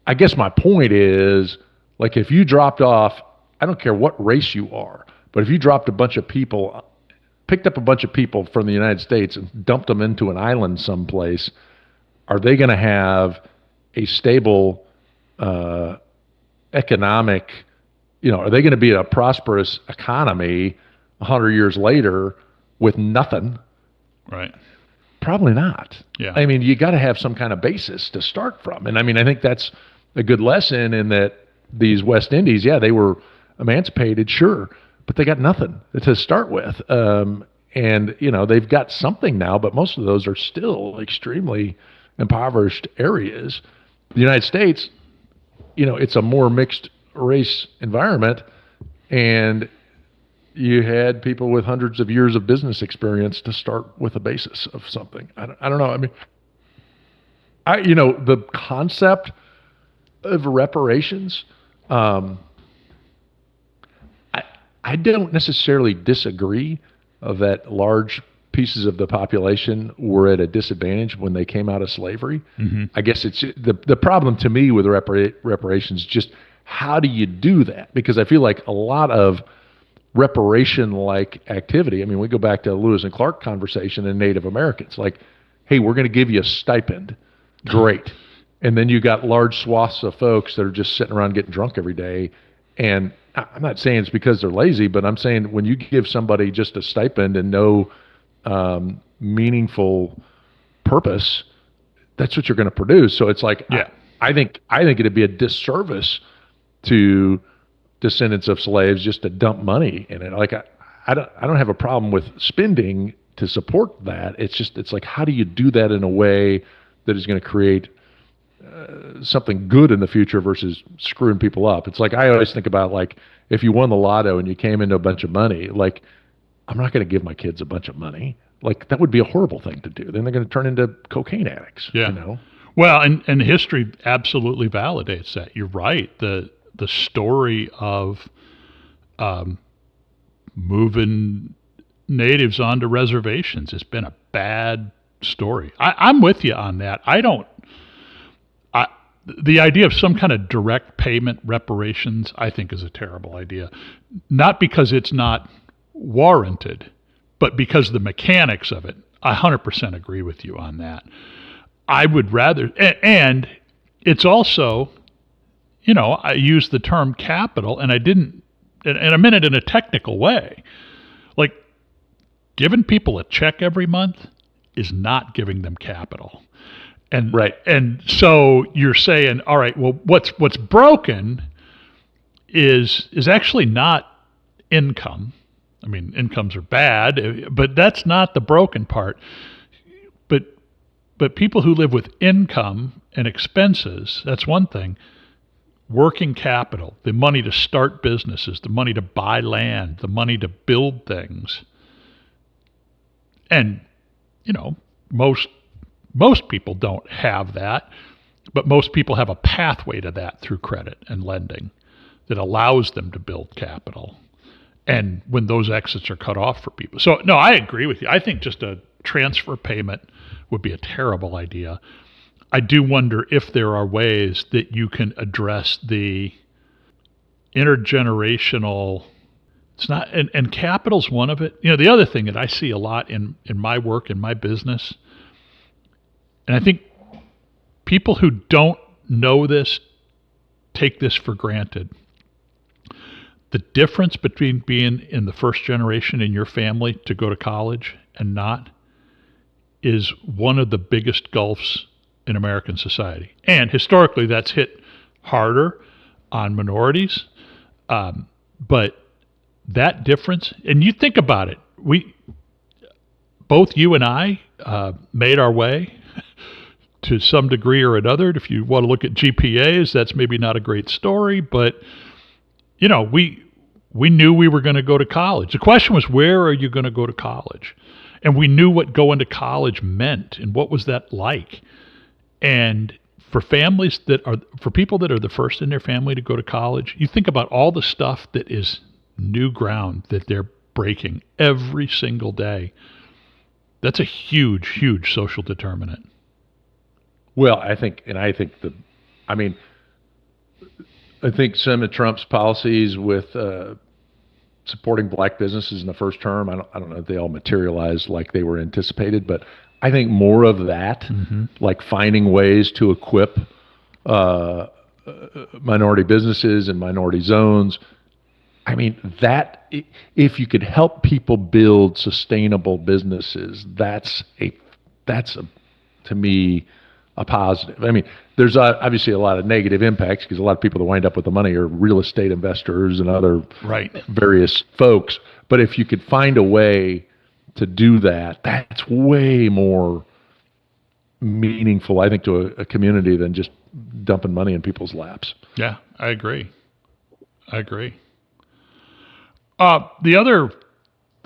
I guess my point is, if you dropped off, I don't care what race you are, but if you dropped picked up a bunch of people from the United States and dumped them into an island someplace, are they going to have a stable economic, are they going to be a prosperous economy 100 years later with nothing? Right. Probably not. Yeah. You got to have some kind of basis to start from. And I think that's a good lesson, in that these West Indies, they were emancipated, sure, but they got nothing to start with. And they've got something now, but most of those are still extremely impoverished areas. The United States, it's a more mixed race environment, and you had people with hundreds of years of business experience to start with a basis of something. I don't know. The concept of reparations, I don't necessarily disagree that large pieces of the population were at a disadvantage when they came out of slavery. Mm-hmm. I guess it's the problem to me with reparations, just how do you do that? Because I feel like a lot of reparation-like activity, we go back to Lewis and Clark conversation and Native Americans, hey, we're going to give you a stipend. Great. And then you got large swaths of folks that are just sitting around getting drunk every day. And I'm not saying it's because they're lazy, but I'm saying when you give somebody just a stipend and no meaningful purpose, that's what you're going to produce. So it's I think it'd be a disservice to descendants of slaves just to dump money in it. I don't have a problem with spending to support that. It's like, how do you do that in a way that is going to create something good in the future versus screwing people up? It's like, I always think about, like, if you won the lotto and you came into a bunch of money, like, I'm not going to give my kids a bunch of money. Like, that would be a horrible thing to do. Then they're going to turn into cocaine addicts. Yeah. You know? Well, and history absolutely validates that. You're right. The story of moving natives onto reservations has been a bad story. I'm with you on that. The idea of some kind of direct payment reparations, I think, is a terrible idea. Not because it's not warranted, but because the mechanics of it. I 100% agree with you on that. I would rather, and it's also, I use the term capital, and I didn't, and I meant it in a technical way. Like, giving people a check every month is not giving them capital. And Right. And so you're saying, all right, well, what's broken is actually not income. I mean, incomes are bad, but that's not the broken part. But people who live with income and expenses, that's one thing. Working capital, the money to start businesses, the money to buy land, the money to build things. And, most people don't have that, but most people have a pathway to that through credit and lending that allows them to build capital. And when those exits are cut off for people. So, no, I agree with you. I think just a transfer payment would be a terrible idea. I do wonder if there are ways that you can address the intergenerational. It's not, and capital's one of it. The other thing that I see a lot in my work, in my business, and I think people who don't know this take this for granted. The difference between being in the first generation in your family to go to college and not is one of the biggest gulfs in American society. And historically, that's hit harder on minorities. But that difference, and you think about it, both you and I made our way to some degree or another. If you want to look at GPAs, that's maybe not a great story, but we knew we were going to go to college. The question was, where are you going to go to college? And we knew what going to college meant and what was that like. And for people that are the first in their family to go to college, you think about all the stuff that is new ground that they're breaking every single day. That's a huge, huge social determinant. Well, I think some of Trump's policies with supporting black businesses in the first term, I don't know if they all materialized like they were anticipated, but I think more of that, like finding ways to equip minority businesses and minority zones. I mean, that if you could help people build sustainable businesses, that's to me a positive. I mean, there's obviously a lot of negative impacts because a lot of people that wind up with the money are real estate investors and other various folks. But if you could find a way to do that, that's way more meaningful, I think, to a community than just dumping money in people's laps. Yeah, I agree. The other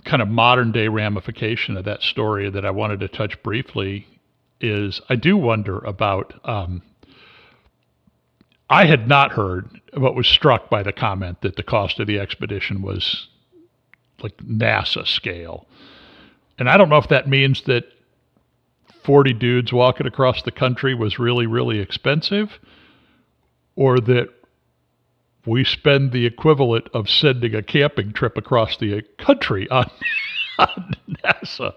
kind of modern day ramification of that story that I wanted to touch briefly is I do wonder about, I had not heard, but was struck by the comment that the cost of the expedition was like NASA scale. And I don't know if that means that 40 dudes walking across the country was really, really expensive, or that we spend the equivalent of sending a camping trip across the country on NASA,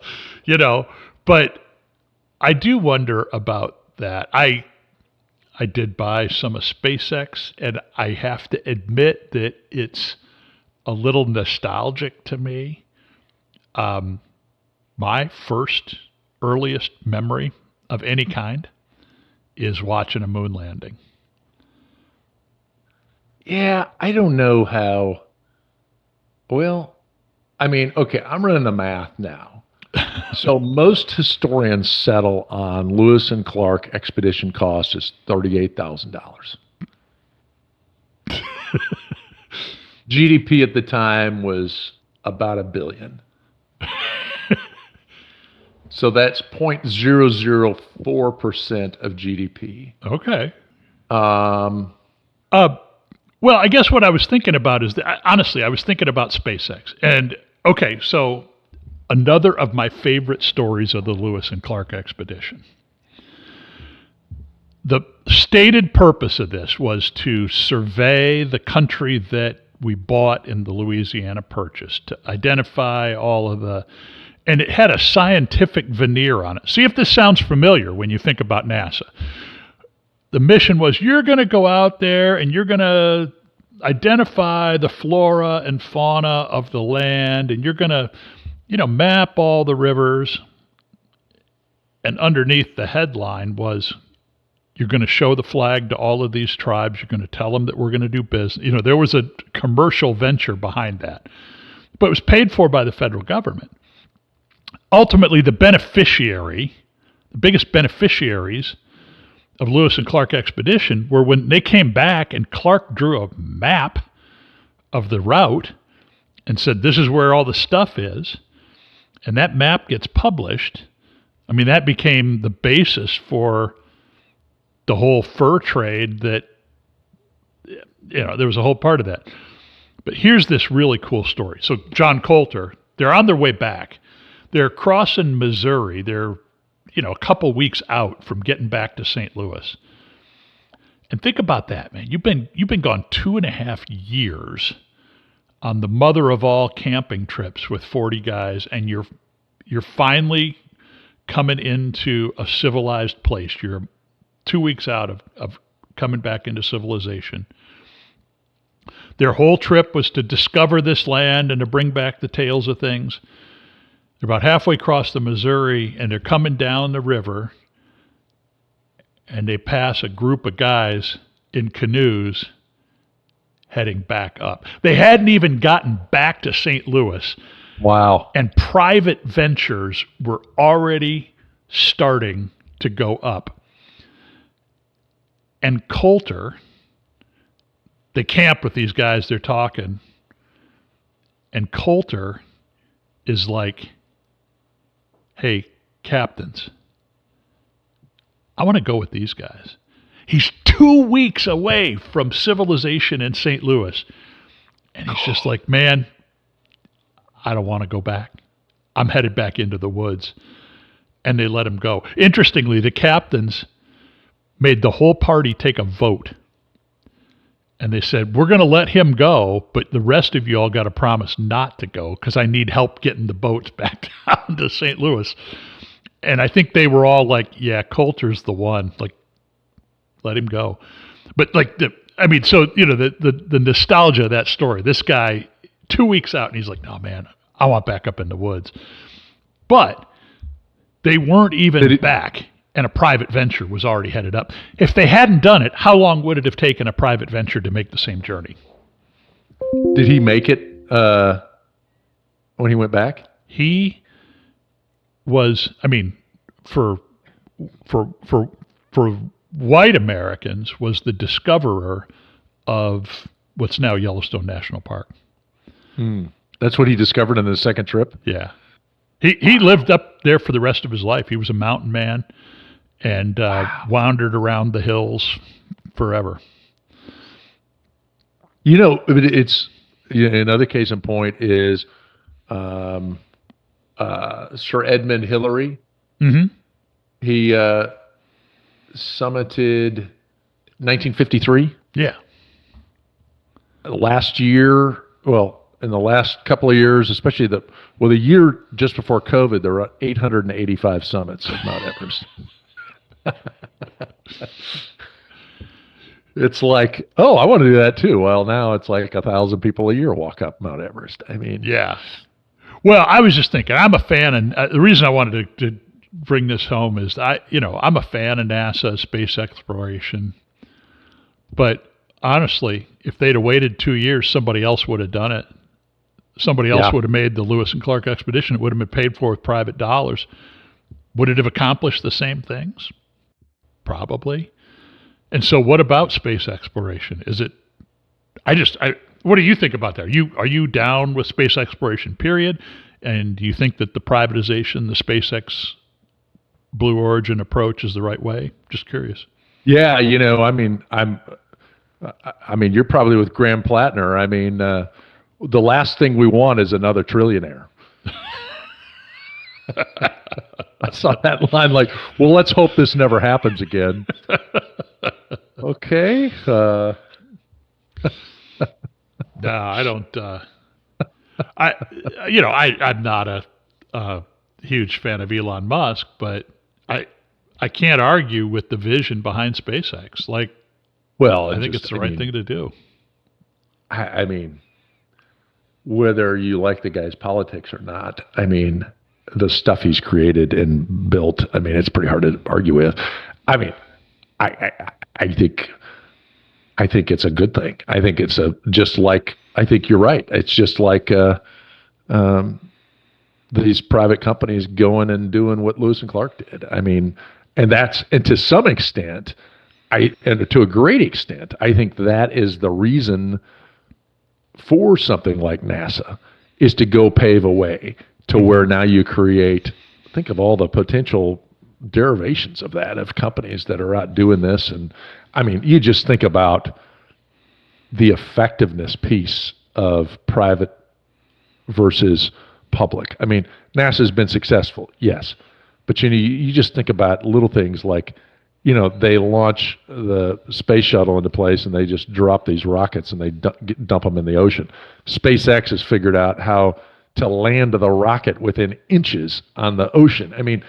but I do wonder about that. I did buy some of SpaceX, and I have to admit that it's a little nostalgic to me. My earliest memory of any kind is watching a moon landing. Yeah, I don't know how. Well, I mean, okay, I'm running the math now. So most historians settle on Lewis and Clark expedition cost is $38,000. GDP at the time was about $1 billion. So that's 0.004% of GDP. Okay. Um, Well, I guess what I was thinking about is that, honestly, I was thinking about SpaceX. And okay, so another of my favorite stories of the Lewis and Clark expedition. The stated purpose of this was to survey the country that we bought in the Louisiana Purchase, to identify all of the, and it had a scientific veneer on it. See if this sounds familiar when you think about NASA. The mission was, you're going to go out there and you're going to identify the flora and fauna of the land, and you're going to, map all the rivers. And underneath the headline was, you're going to show the flag to all of these tribes. You're going to tell them that we're going to do business. There was a commercial venture behind that, but it was paid for by the federal government. Ultimately, the biggest beneficiaries of Lewis and Clark expedition were when they came back and Clark drew a map of the route and said, this is where all the stuff is. And that map gets published. I mean, that became the basis for the whole fur trade that, there was a whole part of that. But here's this really cool story. So John Coulter, they're on their way back. They're crossing Missouri. They're a couple weeks out from getting back to St. Louis. And think about that, man. You've been gone 2.5 years on the mother of all camping trips with 40 guys, and you're finally coming into a civilized place. You're 2 weeks out of coming back into civilization. Their whole trip was to discover this land and to bring back the tales of things. They're about halfway across the Missouri, and they're coming down the river, and they pass a group of guys in canoes heading back up. They hadn't even gotten back to St. Louis. wow. And private ventures were already starting to go up. And Coulter, they camp with these guys, they're talking, and Coulter is like, hey, captains, I want to go with these guys. He's 2 weeks away from civilization in St. Louis. And he's just like, man, I don't want to go back. I'm headed back into the woods. And they let him go. Interestingly, the captains made the whole party take a vote. And they said, we're going to let him go, but the rest of you all got to promise not to go because I need help getting the boats back down to St. Louis. And I think they were all like, yeah, Coulter's the one. Like, let him go. But the nostalgia of that story, this guy, 2 weeks out, and he's like, no, man, I want back up in the woods. But they weren't even back. And a private venture was already headed up. If they hadn't done it, how long would it have taken a private venture to make the same journey? Did he make it when he went back? He was, for white Americans, was the discoverer of what's now Yellowstone National Park. That's what he discovered on the second trip? Yeah. He lived up there for the rest of his life. He was a mountain man. And wandered around the hills forever. It's another case in point is Sir Edmund Hillary. Mm-hmm. He summited 1953. Yeah. Last year, in the last couple of years, especially the year just before COVID, there were 885 summits of Mount Everest. It's like, oh, I want to do that too. Well, now it's like 1,000 people a year walk up Mount Everest. Yeah. Well, I was just thinking, I'm a fan, and the reason I wanted to bring this home is I'm a fan of NASA, space exploration. But honestly, if they'd have waited 2 years, somebody else would have done it. somebody else Yeah. would have made the Lewis and Clark expedition. It would have been paid for with private dollars. Would it have accomplished the same things? Probably. And so what about space exploration? Is it, what do you think about that? Are you down with space exploration, period? And do you think that the privatization, the SpaceX Blue Origin approach is the right way? Just curious. Yeah, I mean, you're probably with Graham Platner. I mean, the last thing we want is another trillionaire. I saw that line like, well, let's hope this never happens again. Okay. No, I don't. I'm not a huge fan of Elon Musk, but I can't argue with the vision behind SpaceX. Like, Well, I think it's the right thing to do. I mean, whether you like the guy's politics or not, I mean, the stuff he's created and built, I mean, it's pretty hard to argue with. I mean, I think it's a good thing. I think it's I think you're right. It's just like these private companies going and doing what Lewis and Clark did. I mean, and to some extent, and to a great extent, I think that is the reason for something like NASA, is to go pave a way to where now you think of all the potential derivations of that, of companies that are out doing this. And I mean, you just think about the effectiveness piece of private versus public. I mean, NASA's been successful, yes, but you just think about little things like, they launch the space shuttle into place and they just drop these rockets and they dump them in the ocean. SpaceX has figured out how to land the rocket within inches on the ocean. I mean,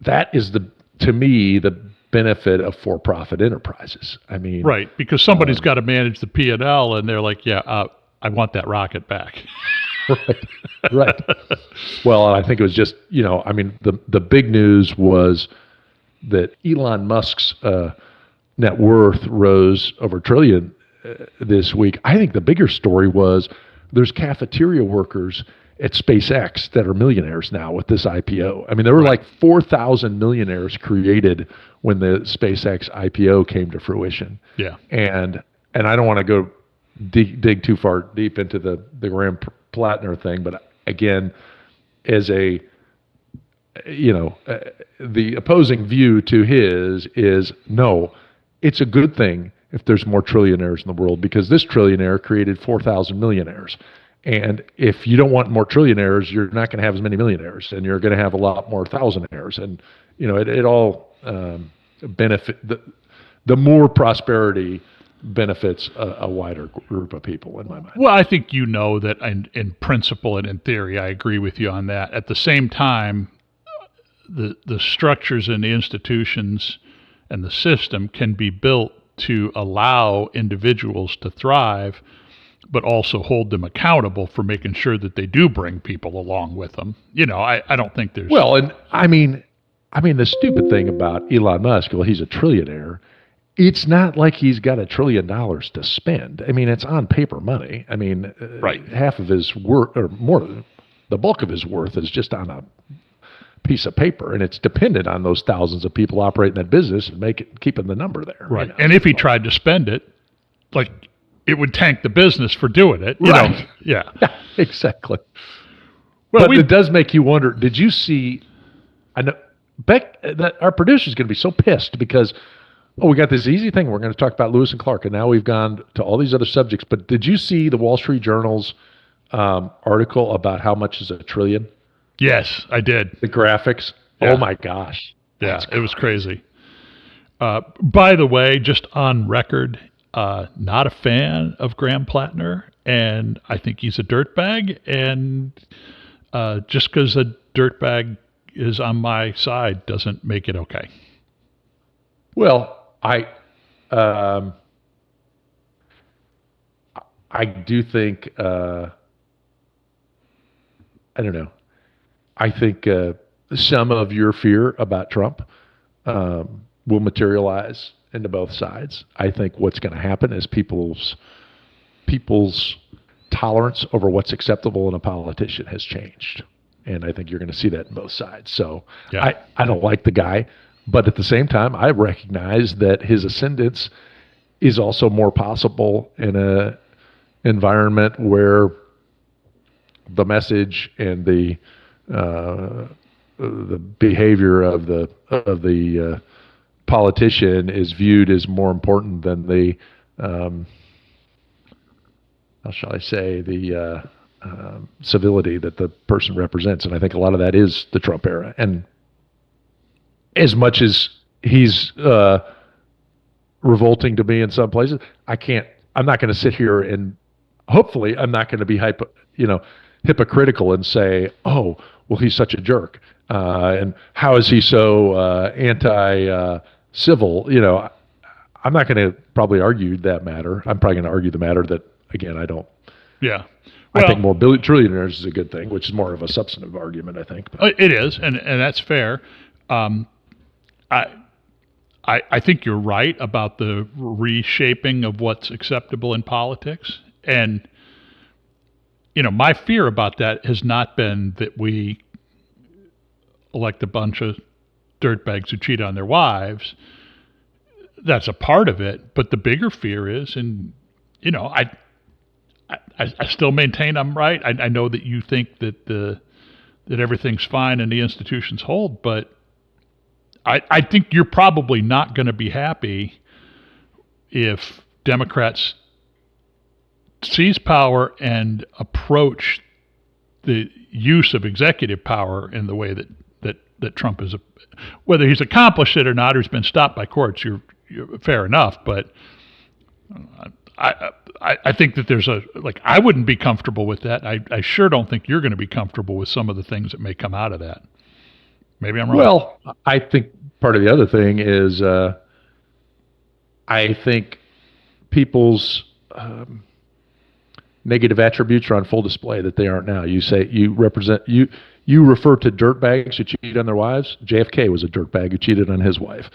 that is to me, the benefit of for-profit enterprises. I mean, right, because somebody's got to manage the P&L, and they're like, yeah, I want that rocket back. Right. Well, I think it was just, I mean, the big news was that Elon Musk's net worth rose over $1 trillion this week. I think the bigger story was there's cafeteria workers at SpaceX that are millionaires now with this IPO. I mean, there were like 4,000 millionaires created when the SpaceX IPO came to fruition. Yeah. And I don't want to go dig too far deep into the Graham Platner thing, but again, as the opposing view to his is, no, it's a good thing if there's more trillionaires in the world, because this trillionaire created 4,000 millionaires. And if you don't want more trillionaires, you're not going to have as many millionaires, and you're going to have a lot more thousandaires. And, it all benefit, the more prosperity benefits a wider group of people, in my mind. Well, I think that in principle and in theory, I agree with you on that. At the same time, the structures and the institutions and the system can be built to allow individuals to thrive, but also hold them accountable for making sure that they do bring people along with them. I don't think there's... Well, and I mean, the stupid thing about Elon Musk, well, he's a trillionaire. It's not like he's got $1 trillion to spend. I mean, it's on paper money. I mean, right. Half of his worth, or more, the bulk of his worth is just on a piece of paper, and it's dependent on those thousands of people operating that business and keeping the number there. Right. And if he tried to spend it, like, it would tank the business for doing it. Right. Yeah. Exactly. Well, but it does make you wonder, did you see, I know, Beck, that our producer's going to be so pissed because, we got this easy thing. We're going to talk about Lewis and Clark, and now we've gone to all these other subjects. But did you see the Wall Street Journal's article about how much is $1 trillion? Yes, I did. The graphics. Yeah. Oh my gosh. Yeah, it was crazy. By the way, just on record, not a fan of Graham Platner, and I think he's a dirtbag. And just because a dirtbag is on my side doesn't make it okay. Well, I do think I don't know. I think some of your fear about Trump will materialize into both sides. I think what's going to happen is people's tolerance over what's acceptable in a politician has changed. And I think you're going to see that in both sides. So Yeah. I don't like the guy, but at the same time, I recognize that his ascendance is also more possible in a environment where the message and the behavior of the politician is viewed as more important than the how shall I say, the civility that the person represents. And I think a lot of that is the Trump era. And as much as he's revolting to me in some places, I'm not going to sit here and hopefully I'm not going to be hypocritical and say, oh, well, he's such a jerk. And how is he so anti-civil? I'm not going to probably argue that matter. I'm probably going to argue the matter that, again, I don't. Yeah. I think more trillionaires is a good thing, which is more of a substantive argument, I think. It is, and that's fair. I think you're right about the reshaping of what's acceptable in politics. And, my fear about that has not been that we elect a bunch of dirtbags who cheat on their wives. That's a part of it. But the bigger fear is, and, I still maintain I'm right. I know that you think that that everything's fine and the institutions hold, but I think you're probably not going to be happy if Democrats seize power and approach the use of executive power in the way that Trump is. Whether he's accomplished it or not, or he's been stopped by courts, you're fair enough. But I think that there's I wouldn't be comfortable with that. I sure don't think you're going to be comfortable with some of the things that may come out of that. Maybe I'm wrong. Well, I think part of the other thing is I think people's negative attributes are on full display that they aren't now. You say you refer to dirtbags who cheat on their wives. JFK was a dirtbag who cheated on his wife.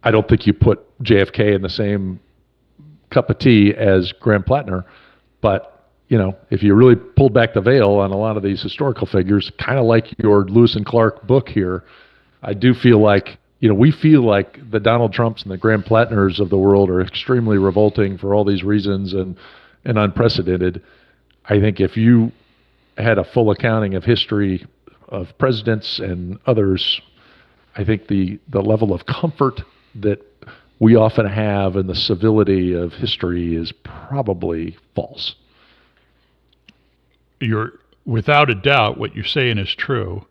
I don't think you put JFK in the same cup of tea as Graham Platner, but if you really pulled back the veil on a lot of these historical figures, kind of like your Lewis and Clark book here, I do feel like we feel like the Donald Trumps and the Graham Platners of the world are extremely revolting for all these reasons and unprecedented. I think if you had a full accounting of history of presidents and others, I think the level of comfort that we often have in the civility of history is probably false. You're without a doubt what you're saying is true.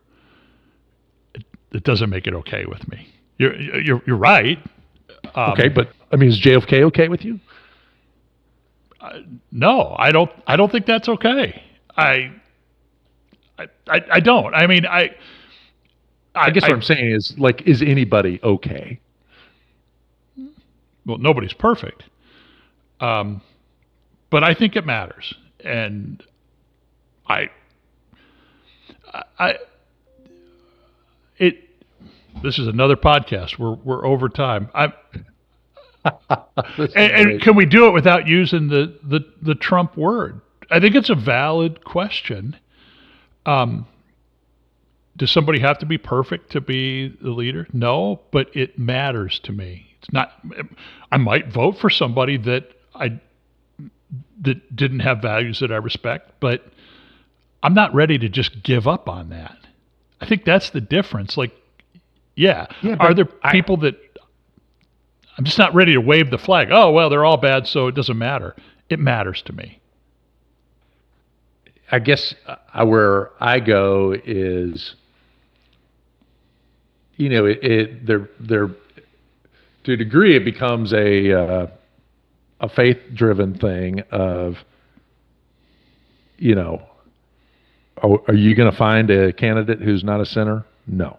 It doesn't make it okay with me. You're right. Okay, but is JFK okay with you? No, I don't think that's okay. I don't. I guess what I'm saying is is anybody okay? Well, nobody's perfect. But I think it matters. And this is another podcast. We're over time. And can we do it without using the Trump word? I think it's a valid question. Does somebody have to be perfect to be the leader? No, but it matters to me. It's not. I might vote for somebody that didn't have values that I respect, but I'm not ready to just give up on that. I think that's the difference. Are there people that I'm just not ready to wave the flag? Oh, well, they're all bad, so it doesn't matter. It matters to me. I guess where I go is, they're to a degree it becomes a faith-driven thing of, are you going to find a candidate who's not a sinner? No.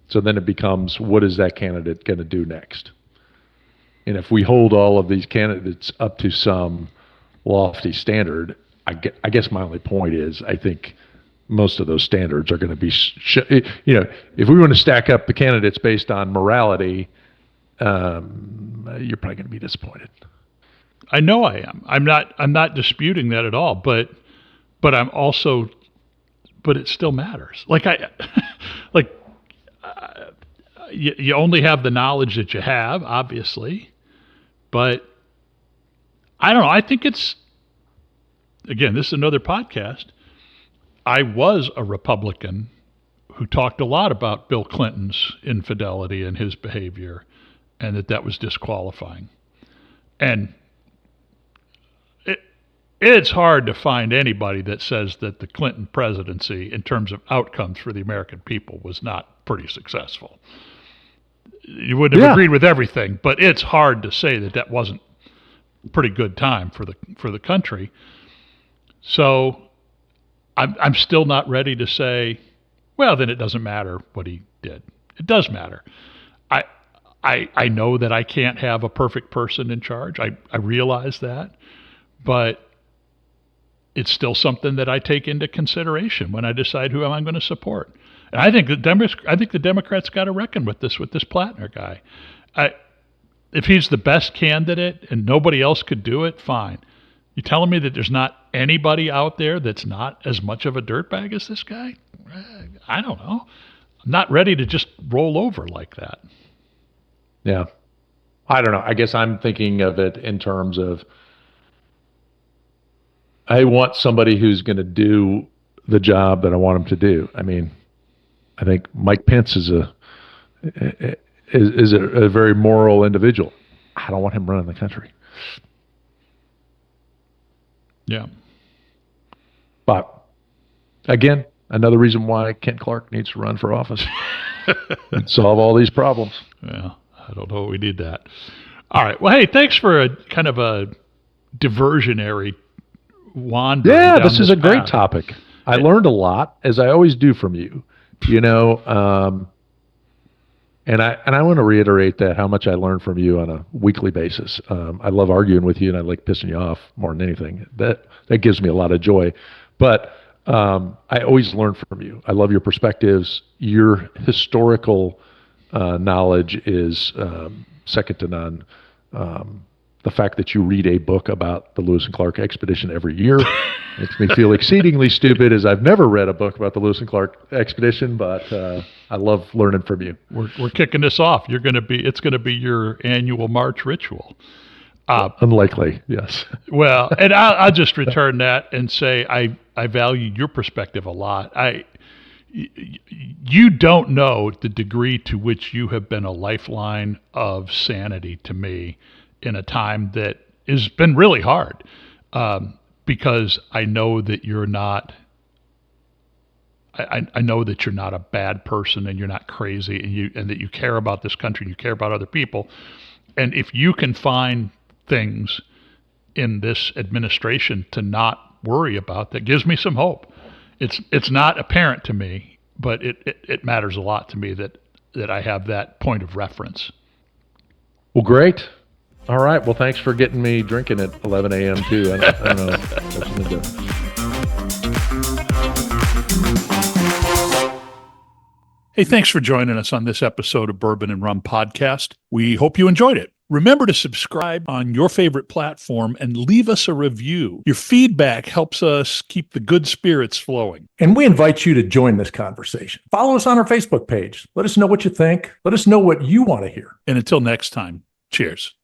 So then it becomes, what is that candidate going to do next? And if we hold all of these candidates up to some lofty standard, I guess my only point is I think most of those standards are going to be, if we want to stack up the candidates based on morality, you're probably going to be disappointed. I know I am. I'm not disputing that at all, but I'm also, but it still matters. Like like you only have the knowledge that you have, obviously, but I don't know. I think it's, again, this is another podcast. I was a Republican who talked a lot about Bill Clinton's infidelity and his behavior, and that was disqualifying. And it's hard to find anybody that says that the Clinton presidency, in terms of outcomes for the American people, was not pretty successful. You wouldn't have agreed with everything, but it's hard to say that wasn't a pretty good time for the country. So I'm still not ready to say, well, then it doesn't matter what he did. It does matter. I know that I can't have a perfect person in charge. I realize that, but it's still something that I take into consideration when I decide who I'm going to support. And I think the Democrats got to reckon with this Platner guy. If he's the best candidate and nobody else could do it, fine. You telling me that there's not anybody out there that's not as much of a dirtbag as this guy? I don't know. I'm not ready to just roll over like that. Yeah. I don't know. I guess I'm thinking of it in terms of, I want somebody who's going to do the job that I want him to do. I mean, I think Mike Pence is a very moral individual. I don't want him running the country. Yeah. But again, another reason why Kent Clark needs to run for office and solve all these problems. Yeah, I don't know. We need that. All right. Well, hey, thanks for a kind of a diversionary wandering. Yeah, down this is a great path. topic. I learned a lot, as I always do from you. And I want to reiterate that how much I learn from you on a weekly basis. I love arguing with you, and I like pissing you off more than anything. That gives me a lot of joy. But I always learn from you. I love your perspectives. Your historical knowledge is second to none. The fact that you read a book about the Lewis and Clark expedition every year makes me feel exceedingly stupid, as I've never read a book about the Lewis and Clark expedition, but I love learning from you. We're kicking this off. It's going to be your annual March ritual. Unlikely, yes. Well, and I'll just return that and say I value your perspective a lot. You don't know the degree to which you have been a lifeline of sanity to me in a time that has been really hard, because I know that you're not. I know that you're not a bad person, and you're not crazy, and that you care about this country and you care about other people. And if you can find things in this administration to not worry about, that gives me some hope. It's not apparent to me, but it matters a lot to me that I have that point of reference. Well, great. All right. Well, thanks for getting me drinking at 11 a.m. too. I don't know. That's something to... Hey, thanks for joining us on this episode of Bourbon and Rum Podcast. We hope you enjoyed it. Remember to subscribe on your favorite platform and leave us a review. Your feedback helps us keep the good spirits flowing. And we invite you to join this conversation. Follow us on our Facebook page. Let us know what you think. Let us know what you want to hear. And until next time, cheers.